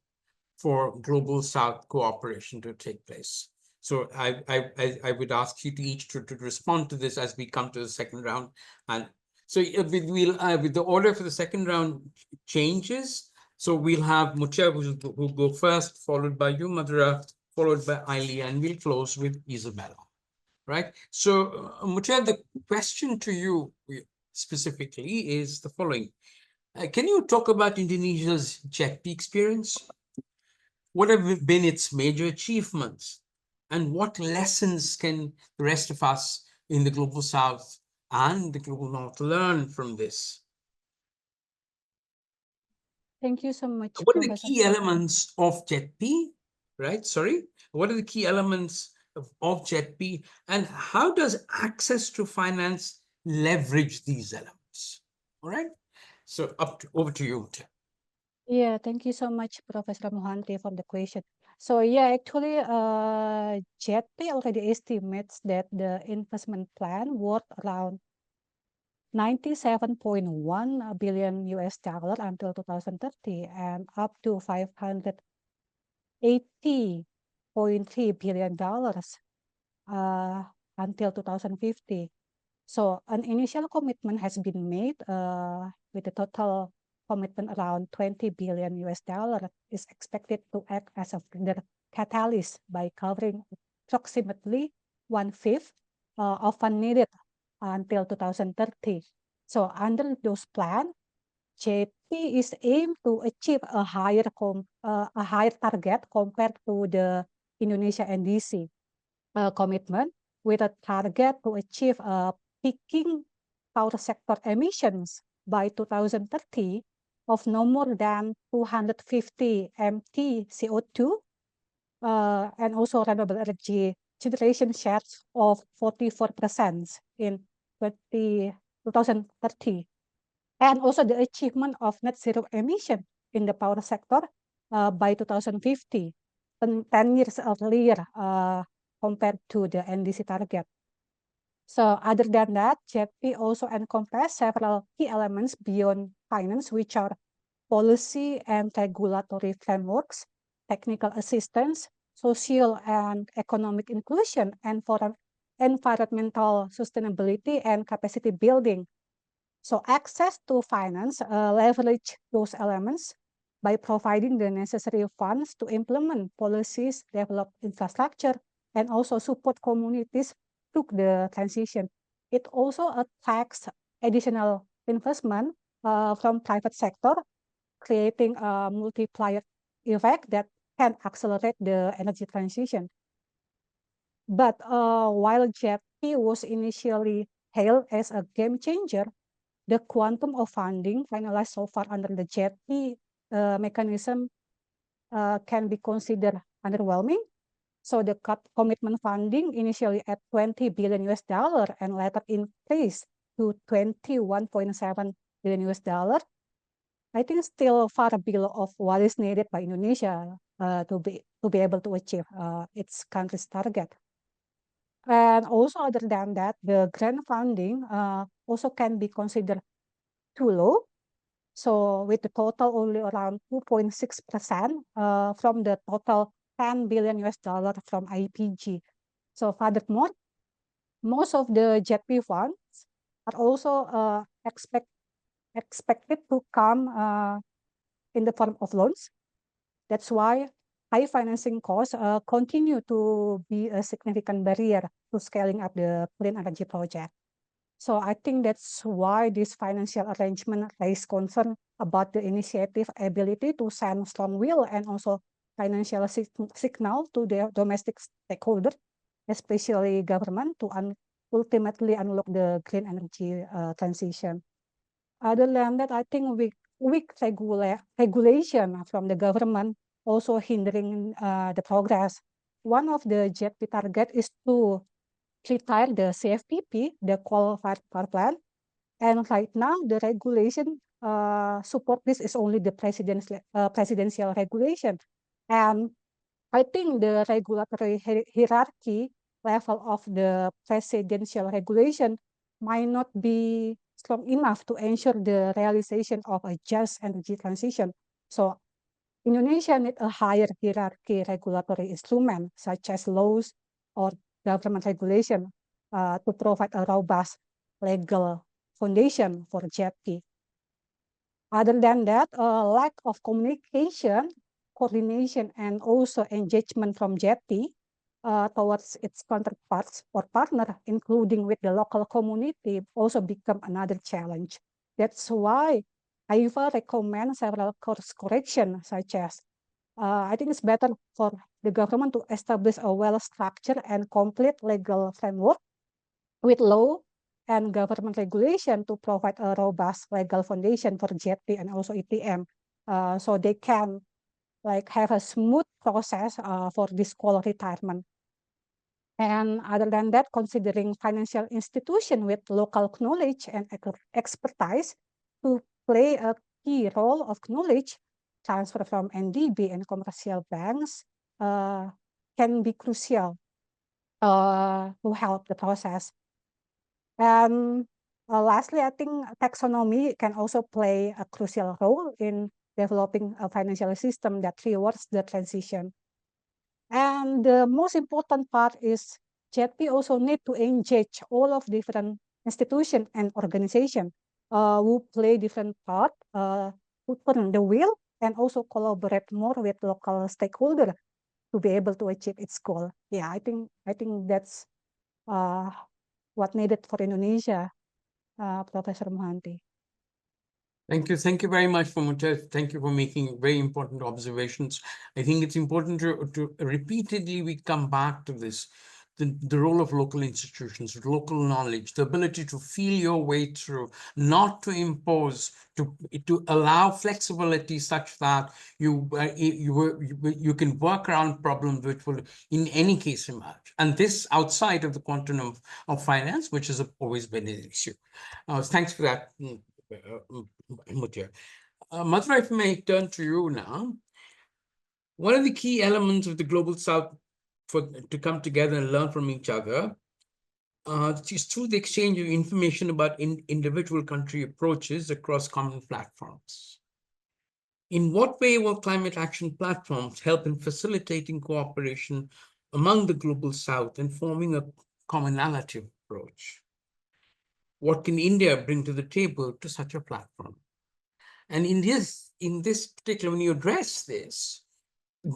for Global South cooperation to take place. So I would ask you to each to respond to this as we come to the second round. And so with the order for the second round changes, so we'll have Mutia who'll go first, followed by you, Madhura, followed by Aili, and we'll close with Isabella, right? So Mutia, the question to you specifically is the following. Can you talk about Indonesia's JETP experience? What have been its major achievements? And what lessons can the rest of us in the Global South and the Global North learn from this? Thank you so much. What are the key elements of JETP, right? Sorry, what are the key elements of JETP, and how does access to finance leverage these elements? All right, so over to you. Yeah, thank you so much, Professor Mohanty, for the question. So yeah, actually, JETP already estimates that the investment plan worth around 97.1 billion US dollar until 2030 and up to 580.3 billion dollars until 2050. So an initial commitment has been made with a total commitment around 20 billion US dollar is expected to act as a further catalyst by covering approximately 1/5 of fund needed until 2030. So under those plans, JP is aimed to achieve a higher target compared to the Indonesia NDC commitment, with a target to achieve peaking power sector emissions by 2030 of no more than 250 MT CO2 and also renewable energy generation shares of 44% in 2030. And also the achievement of net zero emission in the power sector by 2050, 10 years earlier compared to the NDC target. So other than that, JETP also encompasses several key elements beyond finance, which are policy and regulatory frameworks, technical assistance, social and economic inclusion, and for environmental sustainability and capacity building. So access to finance leverage those elements by providing the necessary funds to implement policies, develop infrastructure, and also support communities through the transition. It also attracts additional investment from private sector, creating a multiplier effect that can accelerate the energy transition. But while JETP was initially hailed as a game changer, the quantum of funding finalized so far under the JETP mechanism can be considered underwhelming. So the commitment funding initially at 20 billion US dollar and later increased to 21.7 billion US dollar. I think still far below of what is needed by Indonesia to be able to achieve its country's target. And also other than that, the grant funding also can be considered too low. So with the total only around 2.6% from the total 10 billion US dollar from IPG. So furthermore, most of the JETP funds are also expected to come in the form of loans. That's why high financing costs continue to be a significant barrier to scaling up the clean energy project. So I think that's why this financial arrangement raised concern about the initiative ability to send strong will and also financial signal to the domestic stakeholders, especially government, to ultimately unlock the green energy transition. Other than that, I think weak regulation from the government also hindering the progress. One of the JETP target is to retire the CFPP, the qualified power plant. And right now, the regulation support this is only the presidential regulation. And I think the regulatory hierarchy level of the presidential regulation might not be strong enough to ensure the realization of a just energy transition. So Indonesia needs a higher hierarchy regulatory instrument, such as laws or government regulation, to provide a robust legal foundation for JETP. Other than that, lack of communication, coordination, and also engagement from JETP towards its counterparts or partner, including with the local community, also become another challenge. That's why IVA recommends several course correction, such as I think it's better for the government to establish a well-structured and complete legal framework with law and government regulation to provide a robust legal foundation for JETP and also ETM, so they can have a smooth process for this coal retirement. And other than that, considering financial institution with local knowledge and expertise to play a key role of knowledge transfer from NDB and commercial banks, can be crucial to help the process. And lastly, I think taxonomy can also play a crucial role in developing a financial system that rewards the transition. And the most important part is that we also need to engage all of different institutions and organizations who play different part to turn the wheel and also collaborate more with local stakeholders to be able to achieve its goal. Yeah, I think that's what needed for Indonesia, Professor Mohanty. Thank you. Thank you very much for Thank you for making very important observations. I think it's important to repeatedly we come back to this, the role of local institutions, local knowledge, the ability to feel your way through, not to impose, to allow flexibility such that you can work around problems which will in any case emerge. And this outside of the quantum of finance, which has always been an issue. Thanks for that. Mutya. Mathura, if I may turn to you now. One of the key elements of the Global South to come together and learn from each other is through the exchange of information about individual country approaches across common platforms. In what way will climate action platforms help in facilitating cooperation among the Global South and forming a commonality approach? What can India bring to the table to such a platform? And in this particular, when you address this,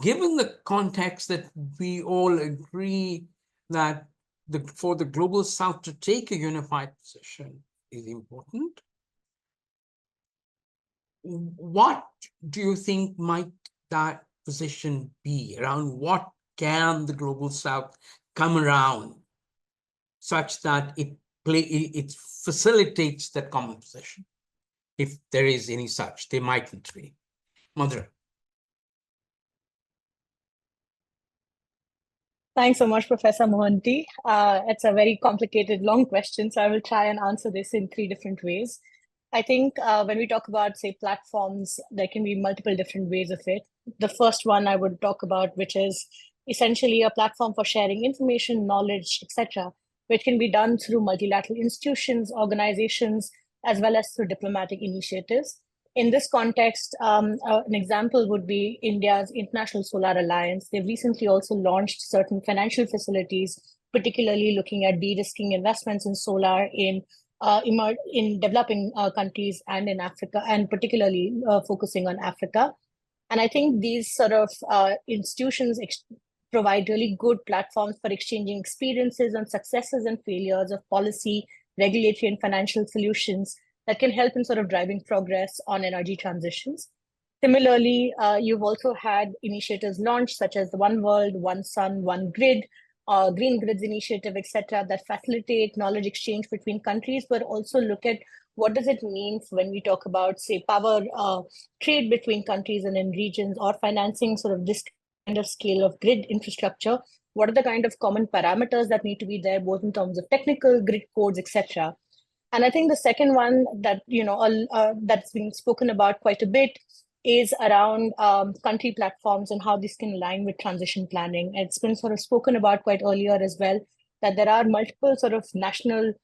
given the context that we all agree that for the Global South to take a unified position is important, what do you think might that position be? Around what can the Global South come around such that it facilitates that common position? If there is any such, there mightn't be. Madhura. Thanks so much, Professor Mohanty. It's a very complicated, long question, so I will try and answer this in 3 different ways. I think when we talk about, say, platforms, there can be multiple different ways of it. The first one I would talk about, which is essentially a platform for sharing information, knowledge, etc., which can be done through multilateral institutions, organizations, as well as through diplomatic initiatives. In this context, an example would be India's International Solar Alliance. They've recently also launched certain financial facilities, particularly looking at de-risking investments in solar in developing countries and in Africa, and particularly focusing on Africa. And I think these sort of institutions provide really good platforms for exchanging experiences on successes and failures of policy, regulatory, and financial solutions that can help in sort of driving progress on energy transitions. Similarly, you've also had initiatives launched such as the One World, One Sun, One Grid, Green Grids Initiative, etc., that facilitate knowledge exchange between countries, but also look at what does it mean when we talk about, say, power trade between countries and in regions, or financing sort of this kind of scale of grid infrastructure. What are the kind of common parameters that need to be there, both in terms of technical, grid codes, etc.? And I think the second one that, that's been spoken about quite a bit is around country platforms and how this can align with transition planning. It's been sort of spoken about quite earlier as well, that there are multiple sort of national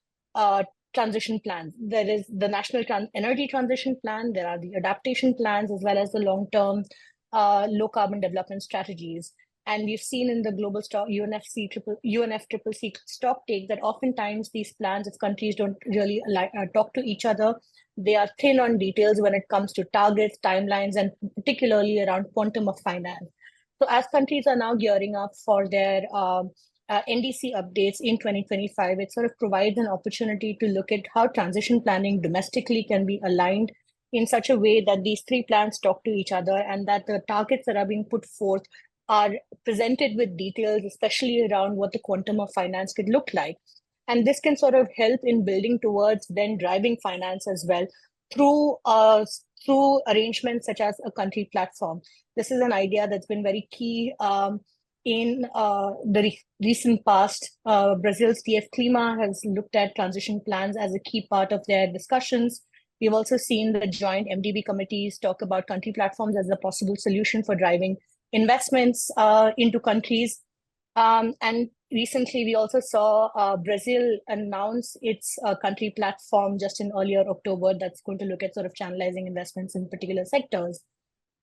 transition plans. There is the National Energy Transition Plan, there are the adaptation plans, as well as the long-term low carbon development strategies. And we've seen in the global stock UNFCCC stock take that oftentimes these plans, if countries don't really talk to each other, they are thin on details when it comes to targets, timelines, and particularly around quantum of finance. So as countries are now gearing up for their NDC updates in 2025, it sort of provides an opportunity to look at how transition planning domestically can be aligned in such a way that these 3 plans talk to each other, and that the targets that are being put forth are presented with details, especially around what the quantum of finance could look like. And this can sort of help in building towards then driving finance as well through arrangements such as a country platform. This is an idea that's been very key in the recent past. Brazil's TF Clima has looked at transition plans as a key part of their discussions. We've also seen the joint MDB committees talk about country platforms as a possible solution for driving investments into countries. And recently, we also saw Brazil announce its country platform just in earlier October that's going to look at sort of channelizing investments in particular sectors.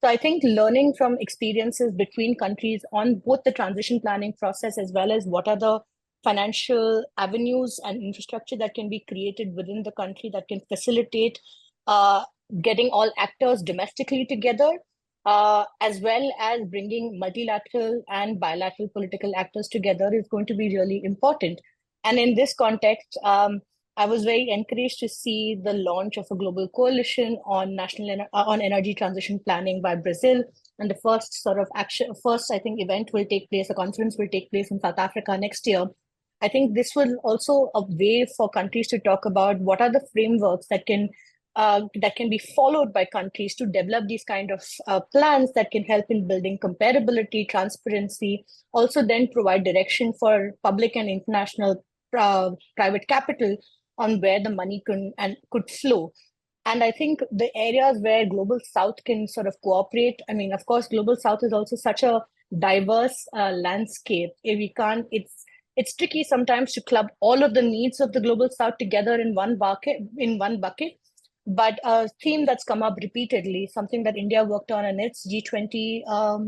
So I think learning from experiences between countries on both the transition planning process as well as what are the financial avenues and infrastructure that can be created within the country that can facilitate getting all actors domestically together, as well as bringing multilateral and bilateral political actors together is going to be really important. And in this context, I was very encouraged to see the launch of a global coalition on on energy transition planning by Brazil. And the first sort of I think, event will take place, a conference will take place in South Africa next year. I think this will also a way for countries to talk about what are the frameworks that can be followed by countries to develop these kind of plans that can help in building comparability, transparency, also then provide direction for public and international private capital on where the money could flow. And I think the areas where Global South can sort of cooperate, I mean, of course, Global South is also such a diverse landscape. It's tricky sometimes to club all of the needs of the Global South together in one bucket. But a theme that's come up repeatedly, something that India worked on in its G20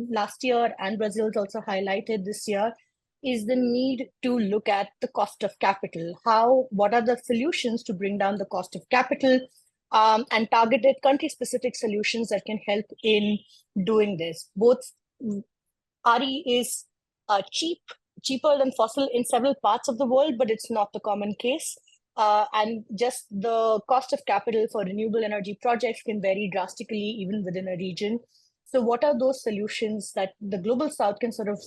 last year, and Brazil's also highlighted this year, is the need to look at the cost of capital. What are the solutions to bring down the cost of capital, and targeted country-specific solutions that can help in doing this. Both RE is cheaper than fossil in several parts of the world, but it's not the common case. And just the cost of capital for renewable energy projects can vary drastically even within a region. So what are those solutions that the Global South can sort of,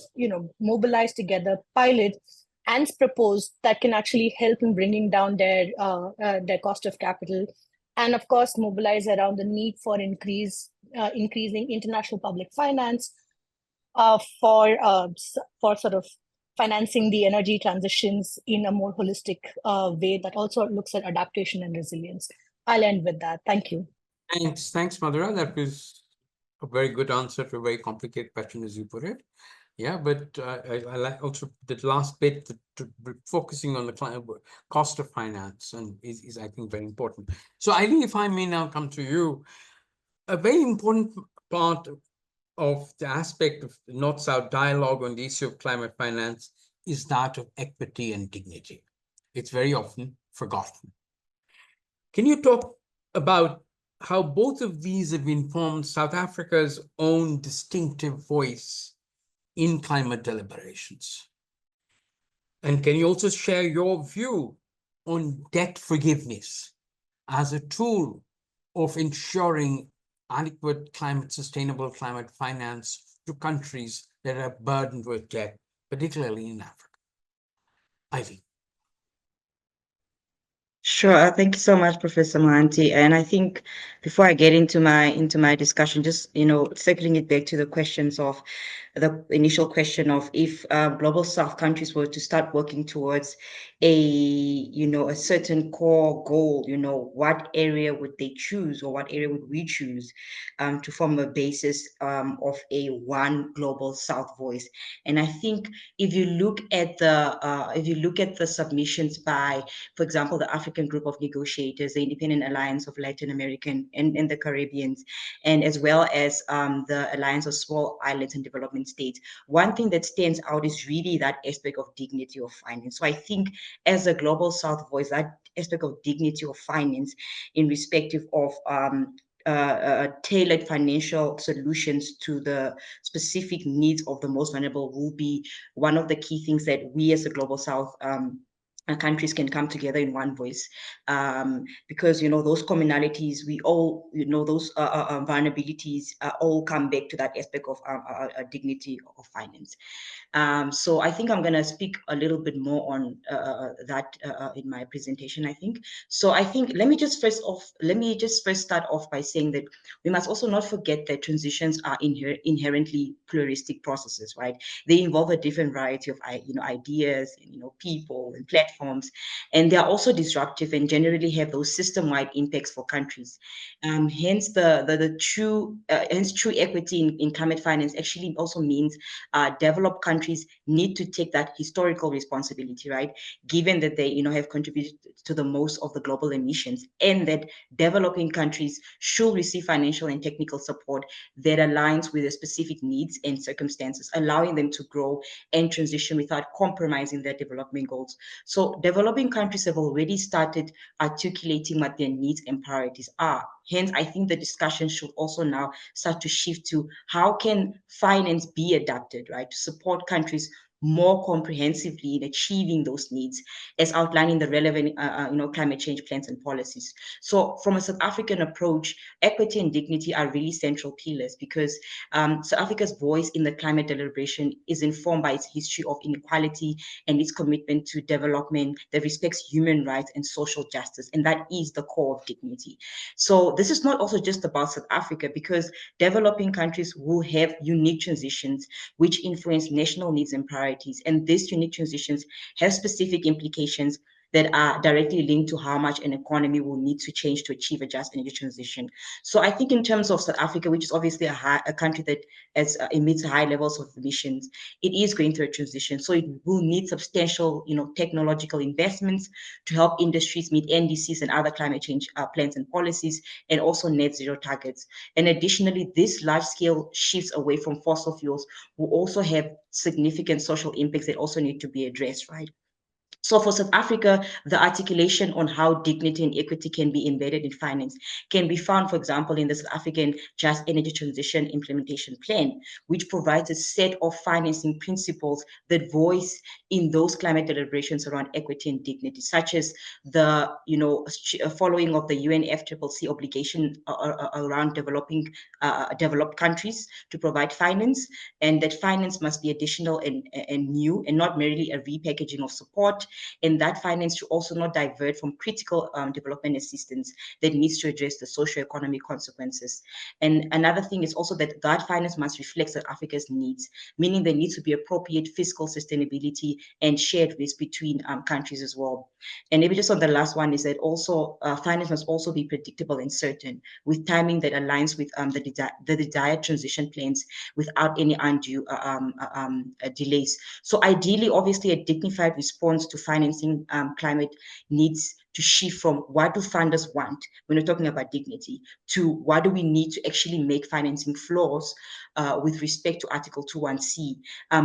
mobilize together, pilot, and propose that can actually help in bringing down their cost of capital? And of course, mobilize around the need for increasing international public finance for sort of financing the energy transitions in a more holistic way that also looks at adaptation and resilience. I'll end with that. Thank you. Thanks, Madhura. That was a very good answer to a very complicated question, as you put it. Yeah, but I like also the last bit, focusing on the cost of finance, and is I think very important. So I think if I may now come to you, a very important part of the aspect of the North-South dialogue on the issue of climate finance is that of equity and dignity. It's very often forgotten. Can you talk about how both of these have informed South Africa's own distinctive voice in climate deliberations? And can you also share your view on debt forgiveness as a tool of ensuring adequate sustainable climate finance to countries that are burdened with debt, particularly in Africa? Ivy. Sure. Thank you so much, Professor Mohanty. And I think before I get into my discussion, just circling it back to the questions of the initial question of if Global South countries were to start working towards a certain core goal, what area would they choose, or what area would we choose to form a basis of a one Global South voice? And I think if you look at the submissions by, for example, the African Group of Negotiators, the Independent Alliance of Latin American and the Caribbeans, and as well as the Alliance of Small Islands and Development States, one thing that stands out is really that aspect of dignity of finance. So I think as a Global South voice, that aspect of dignity of finance in respective of tailored financial solutions to the specific needs of the most vulnerable will be one of the key things that we as a Global South countries can come together in one voice, because those commonalities, we all those vulnerabilities all come back to that aspect of dignity of finance. So I think I'm going to speak a little bit more on that in my presentation, I think. So I think let me just first start off by saying that we must also not forget that transitions are inherently pluralistic processes, right? They involve a different variety of ideas and people and platforms platforms, and they are also disruptive and generally have those system-wide impacts for countries. Hence, true equity in climate finance actually also means developed countries need to take that historical responsibility, right? Given that they, have contributed to the most of the global emissions, and that developing countries should receive financial and technical support that aligns with their specific needs and circumstances, allowing them to grow and transition without compromising their development goals. So developing countries have already started articulating what their needs and priorities are. Hence, I think the discussion should also now start to shift to how can finance be adapted, right, to support countries more comprehensively in achieving those needs, as outlined in the relevant, climate change plans and policies. So, from a South African approach, equity and dignity are really central pillars because South Africa's voice in the climate deliberation is informed by its history of inequality and its commitment to development that respects human rights and social justice, and that is the core of dignity. So, this is not also just about South Africa, because developing countries will have unique transitions which influence national needs and priorities. And these unique transitions have specific implications that are directly linked to how much an economy will need to change to achieve a just energy transition. So I think in terms of South Africa, which is obviously a country that emits high levels of emissions, it is going through a transition. So it will need substantial, technological investments to help industries meet NDCs and other climate change plans and policies, and also net zero targets. And additionally, this large-scale shifts away from fossil fuels will also have significant social impacts that also need to be addressed, right? So for South Africa, the articulation on how dignity and equity can be embedded in finance can be found, for example, in the South African Just Energy Transition Implementation Plan, which provides a set of financing principles that voice in those climate deliberations around equity and dignity, such as the, following of the UNFCCC obligation around developed countries to provide finance, and that finance must be additional and new and not merely a repackaging of support, and that finance should also not divert from critical development assistance that needs to address the socio-economic consequences. And another thing is also that finance must reflect South Africa's needs, meaning there needs to be appropriate fiscal sustainability and shared risk between countries as well. And maybe just on the last one is that also finance must also be predictable and certain, with timing that aligns with the desired transition plans without any undue delays. So ideally, obviously, a dignified response to financing climate needs to shift from what do funders want when we're talking about dignity to what do we need to actually make financing flows with respect to Article 21C,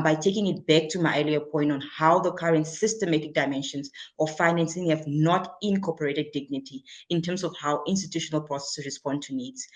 by taking it back to my earlier point on how the current systematic dimensions of financing have not incorporated dignity in terms of how institutional processes respond to needs.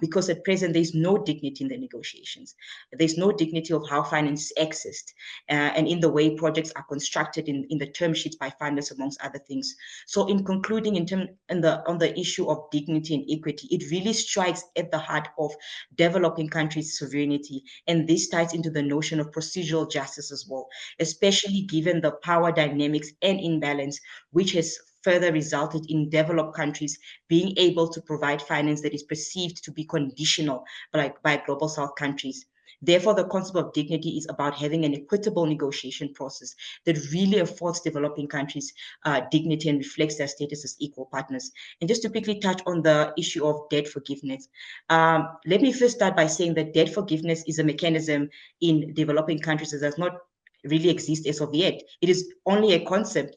Because at present, there's no dignity in the negotiations. There's no dignity of how finance is accessed and in the way projects are constructed in the term sheets by funders, amongst other things. So in concluding, on the issue of dignity and equity, it really strikes at the heart of developing countries' sovereignty. And this ties into the notion of procedural justice as well, especially given the power dynamics and imbalance, which has further resulted in developed countries being able to provide finance that is perceived to be conditional by global South countries. Therefore, the concept of dignity is about having an equitable negotiation process that really affords developing countries dignity and reflects their status as equal partners. And just to quickly touch on the issue of debt forgiveness, let me first start by saying that debt forgiveness is a mechanism in developing countries that does not really exist as of yet. It is only a concept,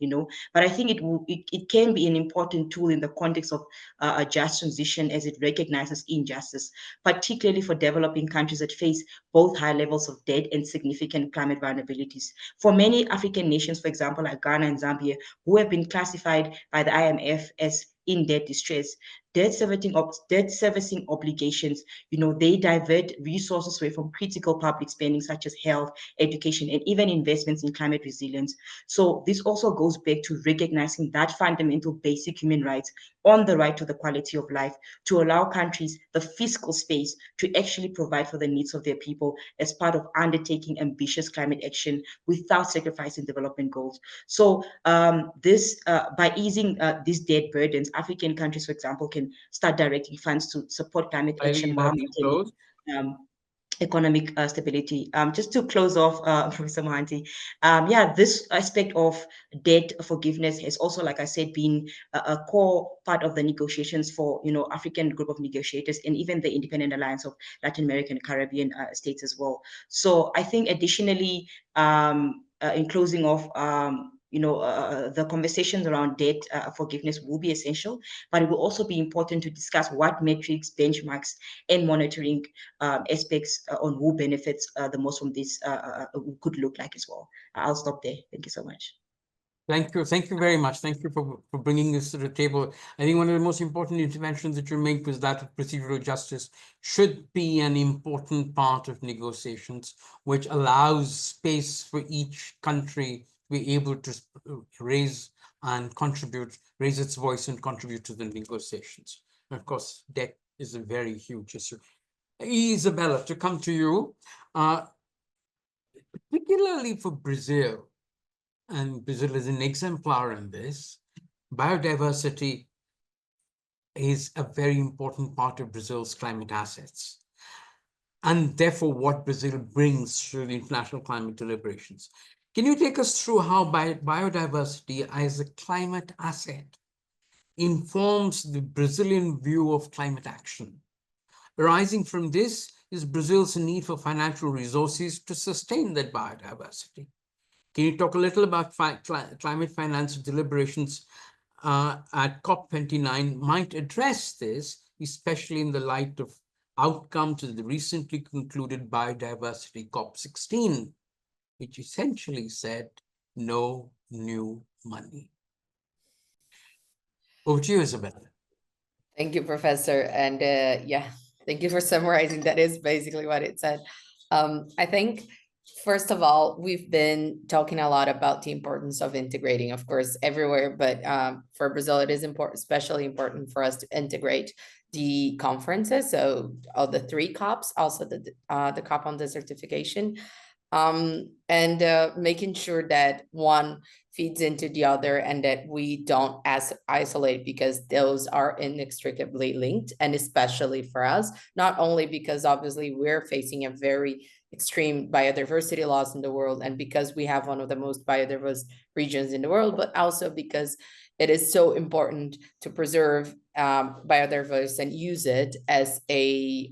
but I think it can be an important tool in the context of a just transition, as it recognizes injustice, particularly for developing countries that face both high levels of debt and significant climate vulnerabilities. For many African nations, for example, like Ghana and Zambia, who have been classified by the IMF as in debt distress, debt servicing obligations, they divert resources away from critical public spending such as health, education, and even investments in climate resilience. So this also goes back to recognizing that fundamental basic human rights on the right to the quality of life, to allow countries the fiscal space to actually provide for the needs of their people as part of undertaking ambitious climate action without sacrificing development goals. So by easing these debt burdens, African countries, for example, can start directing funds to support climate action while maintaining economic stability. Just to close off, Professor Mohanty, yeah, this aspect of debt forgiveness has also, like I said, been a core part of the negotiations for, African group of negotiators and even the Independent Alliance of Latin American and Caribbean states as well. So I think additionally, in closing off, the conversations around debt forgiveness will be essential, but it will also be important to discuss what metrics, benchmarks, and monitoring aspects on who benefits the most from this could look like as well. I'll stop there. Thank you so much. Thank you. Thank you very much. Thank you for bringing this to the table. I think one of the most important interventions that you make was that of procedural justice should be an important part of negotiations, which allows space for each country to be able to raise its voice and contribute to the negotiations. And of course, debt is a very huge issue. Isabella, to come to you, particularly for Brazil, and Brazil is an exemplar in this, biodiversity is a very important part of Brazil's climate assets, and therefore what Brazil brings to the international climate deliberations. Can you take us through how biodiversity as a climate asset informs the Brazilian view of climate action? Arising from this is Brazil's need for financial resources to sustain that biodiversity. Can you talk a little about climate finance deliberations at COP29 might address this, especially in the light of outcomes of the recently concluded biodiversity COP16, which essentially said no new money. Over to you, Isabella. Thank you, Professor. And yeah, thank you for summarizing. That is basically what it said. I think, first of all, we've been talking a lot about the importance of integrating, of course, everywhere. But for Brazil, it is important, especially important for us to integrate the conferences. So all the 3 COPs, also the COP on desertification, and making sure that one feeds into the other and that we don't isolate, because those are inextricably linked. And especially for us, not only because obviously we're facing a very extreme biodiversity loss in the world, and because we have one of the most biodiverse regions in the world, but also because it is so important to preserve biodiversity and use it as a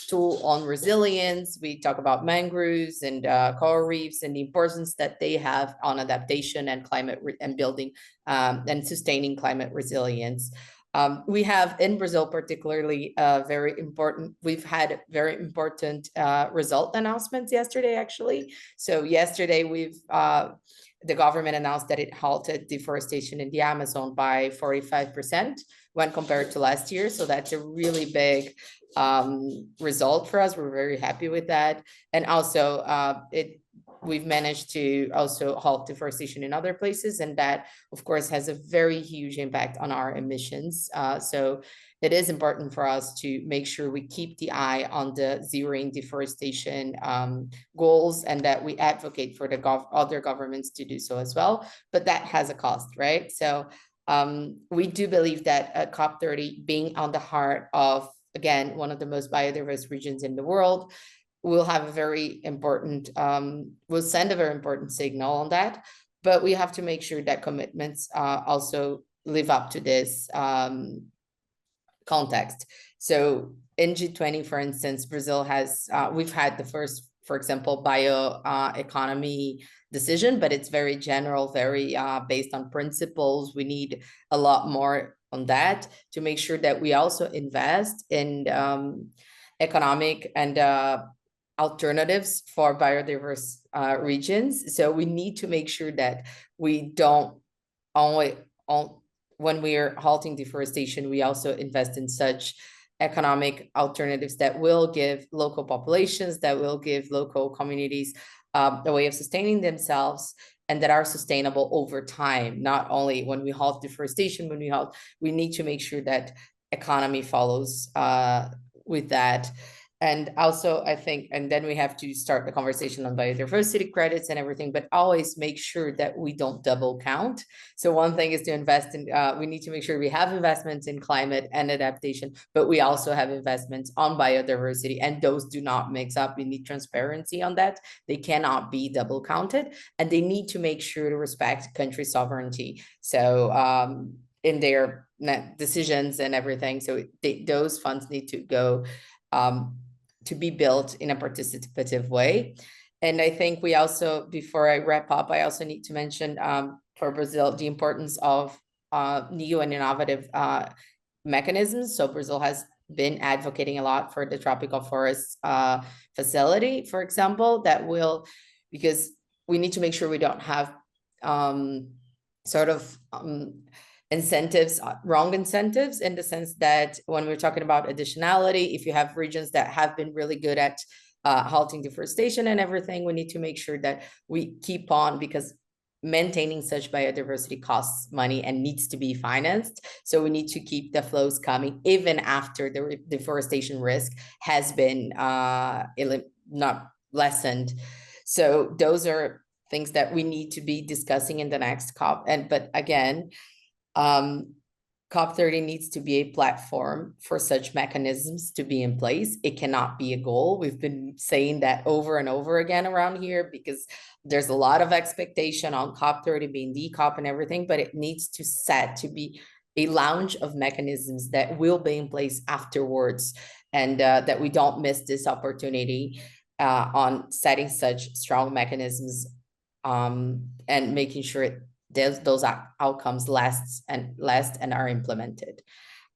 tool on resilience. We talk about mangroves and coral reefs and the importance that they have on adaptation and climate and building and sustaining climate resilience. We have in Brazil particularly we've had very important result announcements yesterday, actually. So yesterday the government announced that it halted deforestation in the Amazon by 45% when compared to last year. So that's a really big result for us. We're very happy with that. And also we've managed to also halt deforestation in other places, and that of course has a very huge impact on our emissions. So it is important for us to make sure we keep the eye on the zeroing deforestation goals, and that we advocate for the other governments to do so as well. But that has a cost, right? So we do believe that COP30 being on the heart of, again, one of the most biodiverse regions in the world, will have a very important, will send a very important signal on that. But we have to make sure that commitments also live up to this context. So in G20, for instance, Brazil has, we've had the first, for example, bioeconomy decision, but it's very general, very based on principles. We need a lot more on that to make sure that we also invest in economic and alternatives for biodiverse regions. So we need to make sure that we don't only, when we are halting deforestation, we also invest in such economic alternatives that will give local populations, that will give local communities a way of sustaining themselves, and that are sustainable over time. Not only when we halt deforestation, we need to make sure that economy follows with that. And also, I think, and then we have to start the conversation on biodiversity credits and everything, but always make sure that we don't double count. So one thing is to invest in, we need to make sure we have investments in climate and adaptation, but we also have investments on biodiversity, and those do not mix up. We need transparency on that. They cannot be double counted, and they need to make sure to respect country sovereignty. So in their decisions and everything. So those funds need to go to be built in a participative way. And I think we also, before I wrap up, I also need to mention for Brazil, the importance of new and innovative mechanisms. So Brazil has been advocating a lot for the tropical forest facility, for example, that will, because we need to make sure we don't have sort of incentives, wrong incentives, in the sense that when we're talking about additionality, if you have regions that have been really good at halting deforestation and everything, we need to make sure that we keep on, because maintaining such biodiversity costs money and needs to be financed. So we need to keep the flows coming even after the deforestation risk has been not lessened. So those are things that we need to be discussing in the next COP. But again, COP30 needs to be a platform for such mechanisms to be in place. It cannot be a goal. We've been saying that over and over again around here, because there's a lot of expectation on COP30 being the COP and everything, but it needs to set to be a launch of mechanisms that will be in place afterwards, and that we don't miss this opportunity on setting such strong mechanisms and making sure those outcomes last and are implemented.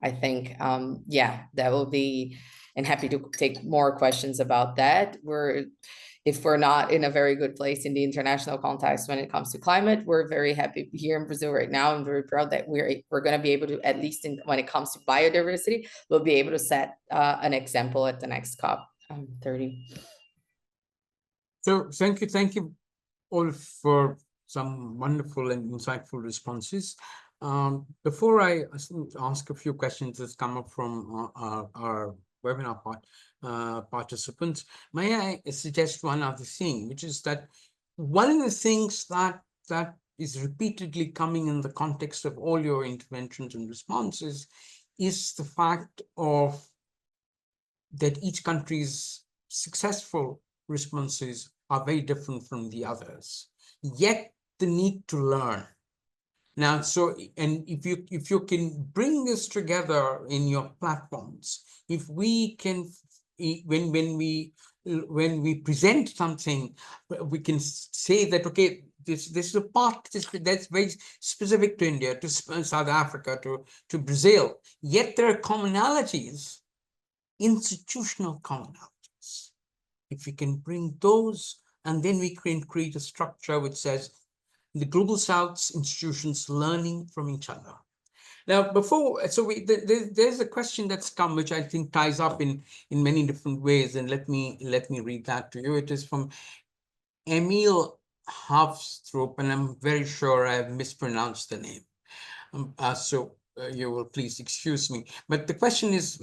I think, yeah, that will be, and happy to take more questions about that. If we're not in a very good place in the international context when it comes to climate, we're very happy here in Brazil right now. I'm very proud that we're going to be able to, at least when it comes to biodiversity, we'll be able to set an example at the next COP 30. So thank you all for some wonderful and insightful responses. Before I ask a few questions that's come up from our webinar participants, may I suggest one other thing, which is that one of the things that is repeatedly coming in the context of all your interventions and responses is the fact of that each country's successful responses are very different from the others, yet the need to learn. Now, so, and if you can bring this together in your platforms, if we can, when we present something, we can say that, okay, this is a part that's very specific to India, to South Africa, to Brazil, yet there are commonalities, institutional commonalities. If we can bring those, and then we can create a structure which says the Global South's institutions learning from each other. Now, there's a question that's come, which I think ties up in many different ways, and let me read that to you. It is from Emil Havstrup, and I'm very sure I have mispronounced the name. You will please excuse me. But the question is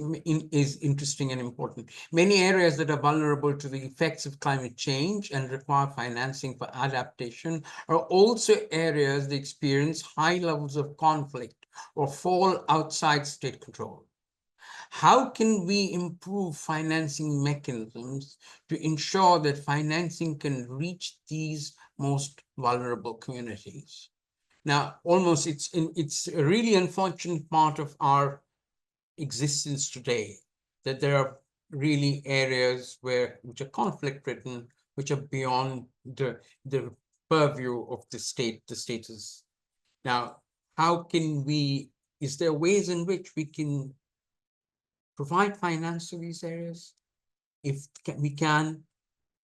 interesting and important. Many areas that are vulnerable to the effects of climate change and require financing for adaptation are also areas that experience high levels of conflict or fall outside state control. How can we improve financing mechanisms to ensure that financing can reach these most vulnerable communities? Now, almost it's a really unfortunate part of our existence today that there are really areas which are conflict-ridden, which are beyond the purview of the state. The state is now. How can we? Is there ways in which we can provide finance to these areas? If we can,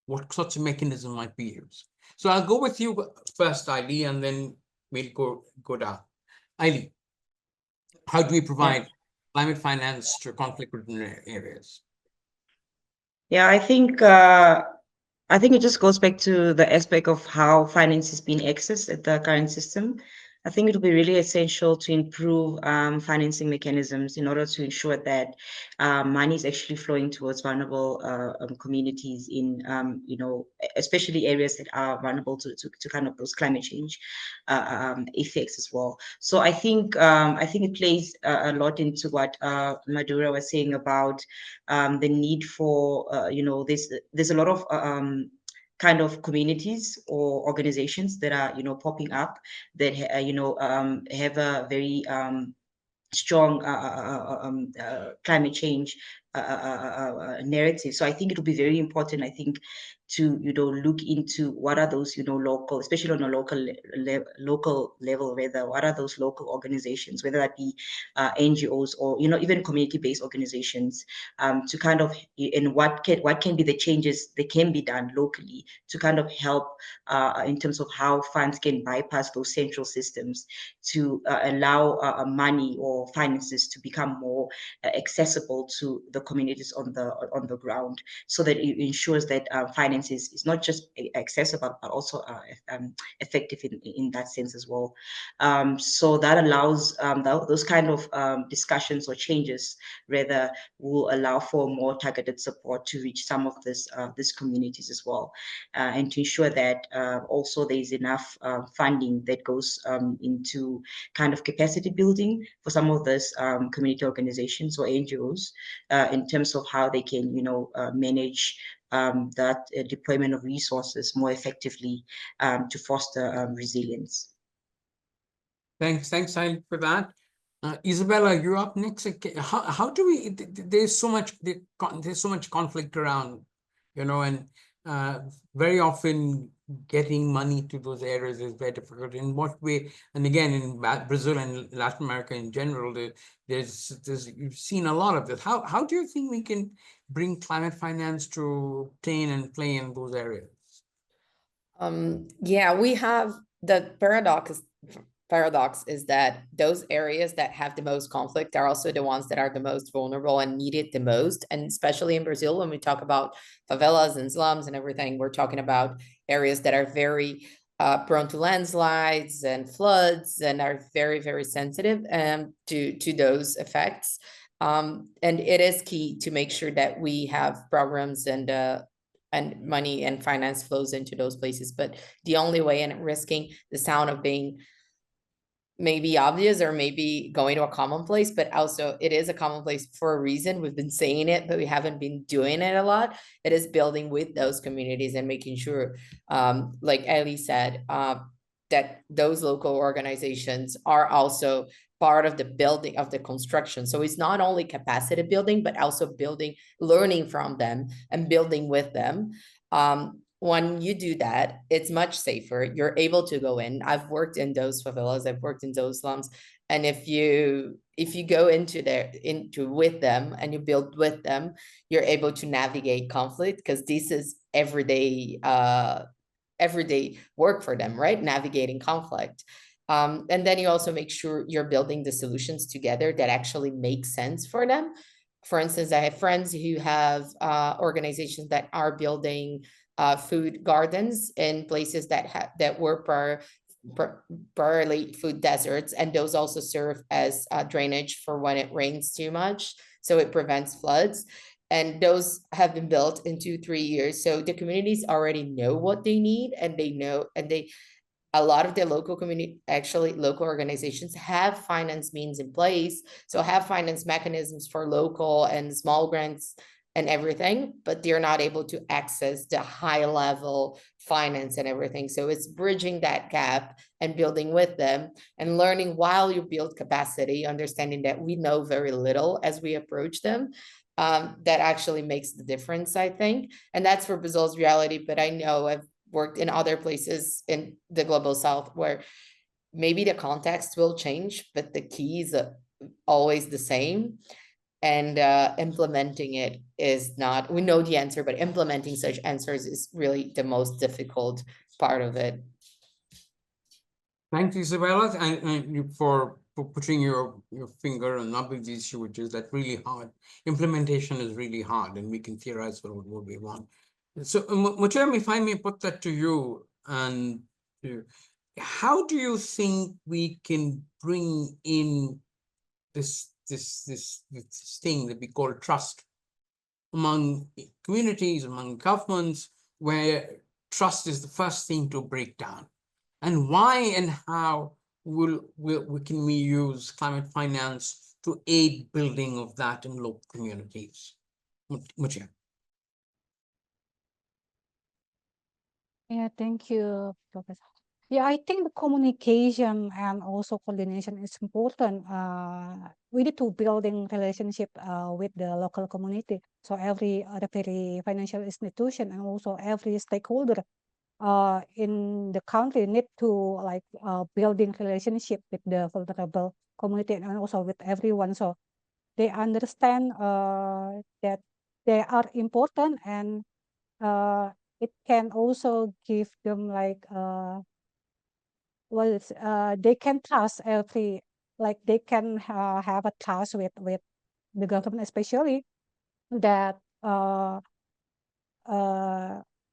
what sorts of mechanism might be used? So I'll go with you first, Aili, and then we'll go down. Aili, how do we provide climate finance to conflict-ridden areas? Yeah, I think it just goes back to the aspect of how finance is being accessed at the current system. I think it will be really essential to improve financing mechanisms in order to ensure that money is actually flowing towards vulnerable communities in, especially areas that are vulnerable to kind of those climate change effects as well. So I think it plays a lot into what Madura was saying about the need for, there's a lot of kind of communities or organizations that are popping up that have a very strong climate change narrative. So I think it will be very important, I think, to look into what are those local, especially on a local level, rather, what are those local organizations, whether that be NGOs or even community-based organizations, to kind of, and what can be the changes that can be done locally to kind of help in terms of how funds can bypass those central systems to allow money or finances to become more accessible to the communities on the ground, so that it ensures that finance is not just accessible but also effective in that sense as well. So that allows those kind of discussions or changes rather will allow for more targeted support to reach some of these communities as well, and to ensure that also there is enough funding that goes into kind of capacity building for some of these community organizations or NGOs in terms of how they can manage that deployment of resources more effectively to foster resilience. Thanks, Sahil, for that. Isabella, you're up next. How do we? There's so much conflict around, and very often getting money to those areas is very difficult. In what way? And again, in Brazil and Latin America in general, you've seen a lot of this. How do you think we can bring climate finance to obtain and play in those areas? Yeah, we have the paradox is that those areas that have the most conflict are also the ones that are the most vulnerable and need it the most. And especially in Brazil, when we talk about favelas and slums and everything, we're talking about areas that are very prone to landslides and floods and are very, very sensitive to those effects. And it is key to make sure that we have programs and money and finance flows into those places. But the only way, and risking the sound of being maybe obvious or maybe going to a commonplace, but also it is a commonplace for a reason. We've been saying it, but we haven't been doing it a lot. It is building with those communities and making sure, like Ellie said, that those local organizations are also part of the building of the construction. So it's not only capacity building, but also learning from them and building with them. When you do that, it's much safer. You're able to go in. I've worked in those favelas, I've worked in those slums. And if you go into with them and you build with them, you're able to navigate conflict, because this is everyday work for them, right? Navigating conflict. And then you also make sure you're building the solutions together that actually make sense for them. For instance, I have friends who have organizations that are building food gardens in places that were primarily food deserts, and those also serve as drainage for when it rains too much, so it prevents floods. And those have been built in 2-3 years, so the communities already know what they need, and a lot of the local organizations have finance means in place, so have finance mechanisms for local and small grants and everything, but they're not able to access the high level finance and everything. So it's bridging that gap and building with them and learning while you build capacity, understanding that we know very little as we approach them. That actually makes the difference, I think. And that's for Brazil's reality, but I know I've worked in other places in the global south where maybe the context will change, but the key is always the same. And implementing it is not, we know the answer, but implementing such answers is really the most difficult part of it. Thank you, Isabella, and for putting your finger on the issue, which is that really hard. Implementation is really hard, and we can theorize what we want. So, Mutem, if I may put that to you, and how do you think we can bring in this thing that we call trust among communities, among governments, where trust is the first thing to break down? And why and how can we use climate finance to aid building of that in local communities? Mutia. Yeah, thank you, Professor. Yeah, I think the communication and also coordination is important. We need to building relationship with the local community. So every financial institution and also every stakeholder in the country need to like building relationship with the vulnerable community and also with everyone. So they understand that they are important, and it can also give them like they can trust like they can have a trust with the government, especially that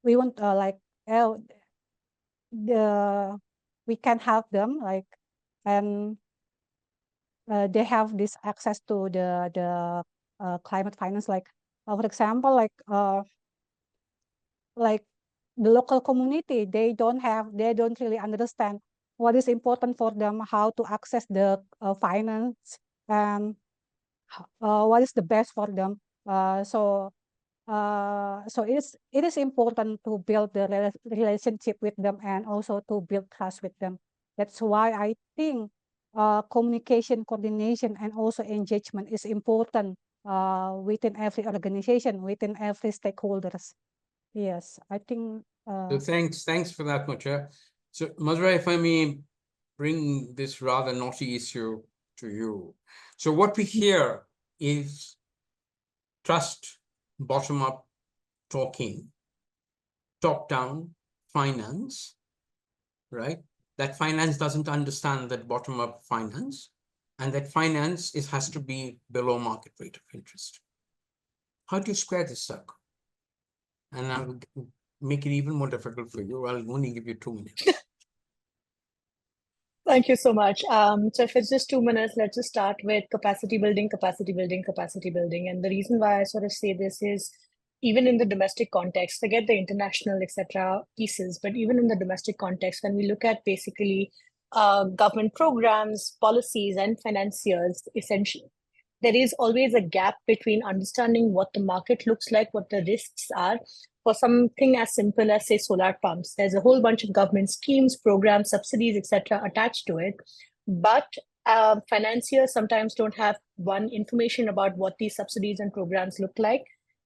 we want like we can help them like, and they have this access to the climate finance, like for example, like the local community, they don't really understand what is important for them, how to access the finance, and what is the best for them. So it is important to build the relationship with them and also to build trust with them. That's why I think communication, coordination, and also engagement is important within every organization, within every stakeholders. Yes, I think. So thanks for that, Mutia. So Mazra, if I may bring this rather naughty issue to you. So what we hear is trust, bottom-up talking, top-down finance, right? That finance doesn't understand that bottom-up finance, and that finance has to be below market rate of interest. How do you square this circle? And I'll make it even more difficult for you. I'll only give you 2 minutes. Thank you so much. So if it's just 2 minutes, let's just start with capacity building, capacity building, capacity building. And the reason why I sort of say this is even in the domestic context, forget the international, etc. pieces, but even in the domestic context, when we look at basically government programs, policies, and financiers, essentially, there is always a gap between understanding what the market looks like, what the risks are, for something as simple as, say, solar pumps. There's a whole bunch of government schemes, programs, subsidies, etc., attached to it. But financiers sometimes don't have, one, information about what these subsidies and programs look like.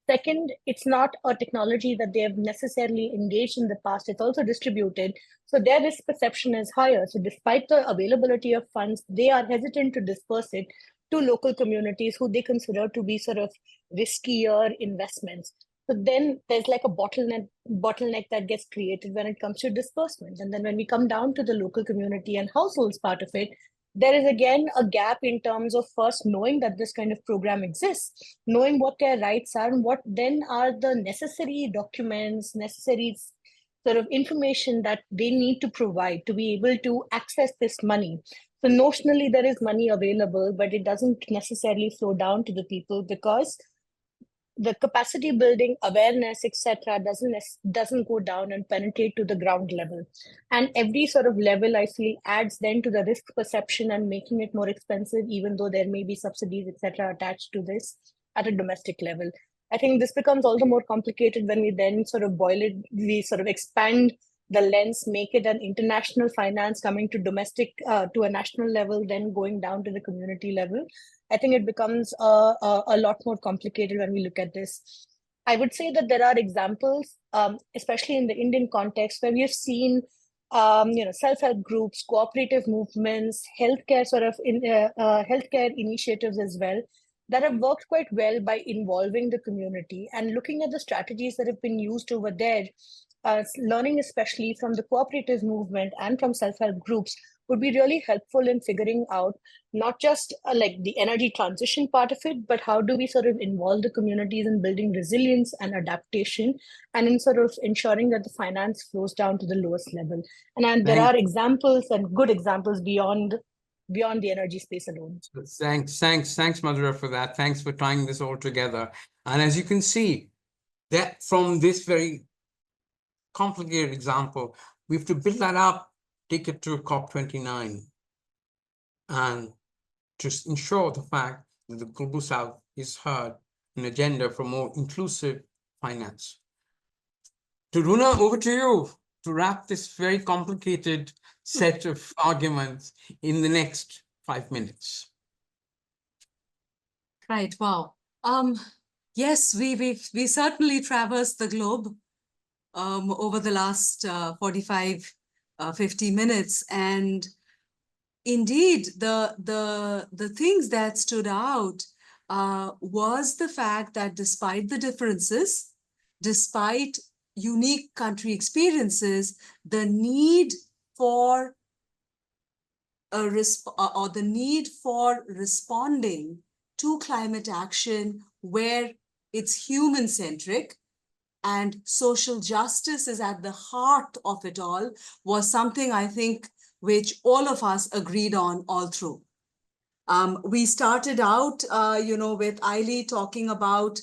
Second, it's not a technology that they have necessarily engaged in the past. It's also distributed. So their risk perception is higher. So despite the availability of funds, they are hesitant to disperse it to local communities who they consider to be sort of riskier investments. So then there's like a bottleneck that gets created when it comes to disbursement. And then when we come down to the local community and households part of it, there is again a gap in terms of first knowing that this kind of program exists, knowing what their rights are, and what then are the necessary documents, necessary sort of information that they need to provide to be able to access this money. So notionally, there is money available, but it doesn't necessarily flow down to the people because the capacity building, awareness, etc., doesn't go down and penetrate to the ground level. And every sort of level, I feel, adds then to the risk perception and making it more expensive, even though there may be subsidies, etc., attached to this at a domestic level. I think this becomes all the more complicated when we then sort of boil it, we sort of expand the lens, make it an international finance coming to domestic, to a national level, then going down to the community level. I think it becomes a lot more complicated when we look at this. I would say that there are examples, especially in the Indian context, where we have seen self-help groups, cooperative movements, healthcare healthcare initiatives as well, that have worked quite well by involving the community and looking at the strategies that have been used over there, learning especially from the cooperative movement and from self-help groups, would be really helpful in figuring out not just like the energy transition part of it, but how do we sort of involve the communities in building resilience and adaptation, and in sort of ensuring that the finance flows down to the lowest level. And there are examples and good examples beyond the energy space alone. Thanks, Madhura, for that. Thanks for tying this all together. And as you can see, that from this very complicated example, we have to build that up, take it to COP29, and to ensure the fact that the Global South is heard an agenda for more inclusive finance. Taruna, over to you to wrap this very complicated set of arguments in the next 5 minutes. Right. Wow. Yes, we certainly traversed the globe over the last 45, 50 minutes, and indeed, the things that stood out was the fact that despite the differences, despite unique country experiences, the need for the need for responding to climate action where it's human-centric and social justice is at the heart of it all was something I think which all of us agreed on all through. We started out, with Aili talking about,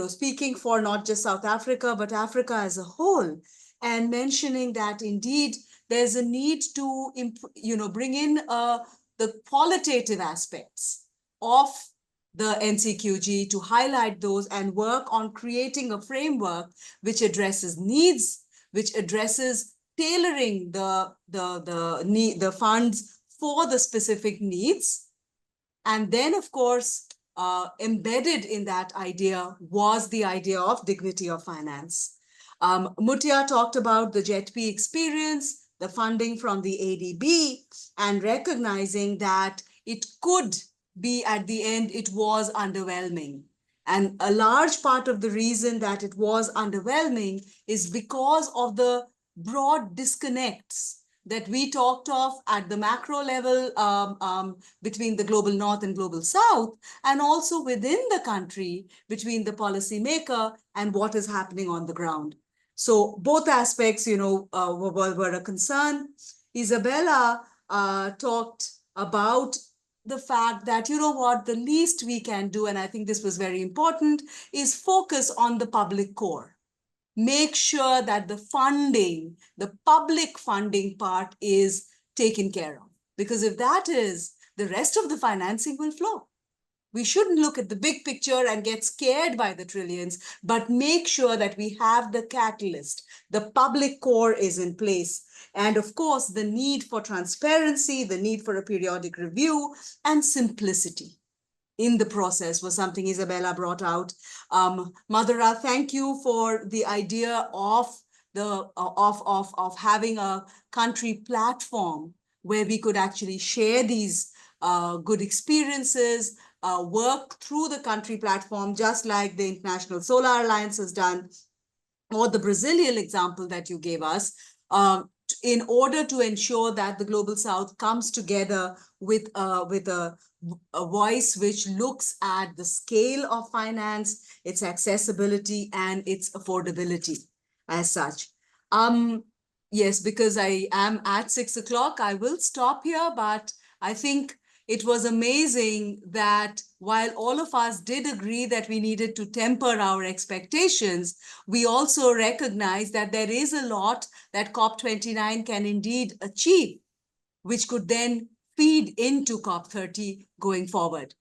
speaking for not just South Africa, but Africa as a whole, and mentioning that indeed there's a need to, bring in the qualitative aspects of the NCQG to highlight those and work on creating a framework which addresses needs, which addresses tailoring the funds for the specific needs. And then, of course, embedded in that idea was the idea of dignity of finance. Mutia talked about the JETP experience, the funding from the ADB, and recognizing that it could be at the end, it was underwhelming. And a large part of the reason that it was underwhelming is because of the broad disconnects that we talked of at the macro level between the global north and global south, and also within the country between the policymaker and what is happening on the ground. So both aspects, were a concern. Isabella talked about the fact that, the least we can do, and I think this was very important, is focus on the public core. Make sure that the funding, the public funding part is taken care of. Because if that is, the rest of the financing will flow. We shouldn't look at the big picture and get scared by the trillions, but make sure that we have the catalyst. The public core is in place. And of course, the need for transparency, the need for a periodic review, and simplicity in the process was something Isabella brought out. Madhura, thank you for the idea of having a country platform where we could actually share these good experiences, work through the country platform, just like the International Solar Alliance has done, or the Brazilian example that you gave us, in order to ensure that the Global South comes together with a voice which looks at the scale of finance, its accessibility, and its affordability as such. Yes, because I am at 6 o'clock, I will stop here, but I think it was amazing that while all of us did agree that we needed to temper our expectations, we also recognize that there is a lot that COP29 can indeed achieve, which could then feed into COP30 going forward.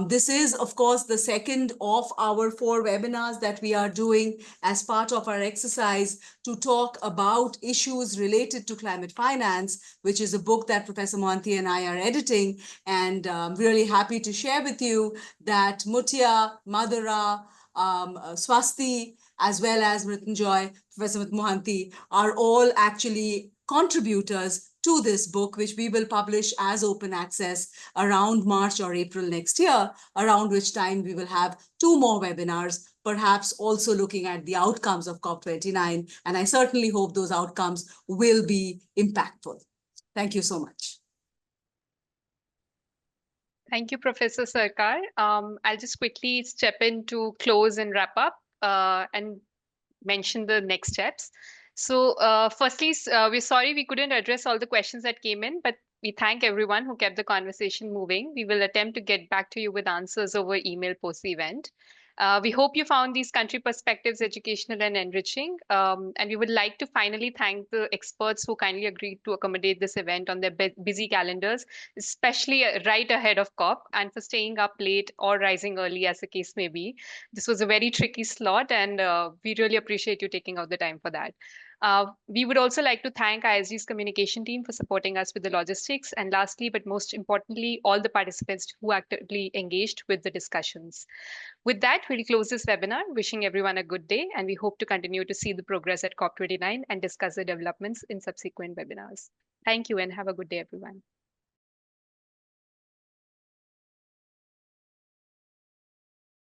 This is, of course, the second of our 4 webinars that we are doing as part of our exercise to talk about issues related to climate finance, which is a book that Professor Mohanty and I are editing. And I'm really happy to share with you that Mutia, Madhura, Swasti, as well as Mrityunjoy, Professor Mohanty, are all actually contributors to this book, which we will publish as open access around March or April next year, around which time we will have 2 more webinars, perhaps also looking at the outcomes of COP29. And I certainly hope those outcomes will be impactful. Thank you so much. Thank you, Professor Sarkar. I'll just quickly step in to close and wrap up and mention the next steps. So, firstly, we're sorry we couldn't address all the questions that came in, but we thank everyone who kept the conversation moving. We will attempt to get back to you with answers over email post the event. We hope you found these country perspectives educational and enriching. And we would like to finally thank the experts who kindly agreed to accommodate this event on their busy calendars, especially right ahead of COP, and for staying up late or rising early, as the case may be. This was a very tricky slot, and we really appreciate you taking out the time for that. We would also like to thank ISG's communication team for supporting us with the logistics. And lastly, but most importantly, all the participants who actively engaged with the discussions. With that, we'll close this webinar, wishing everyone a good day, and we hope to continue to see the progress at COP29 and discuss the developments in subsequent webinars. Thank you and have a good day, everyone.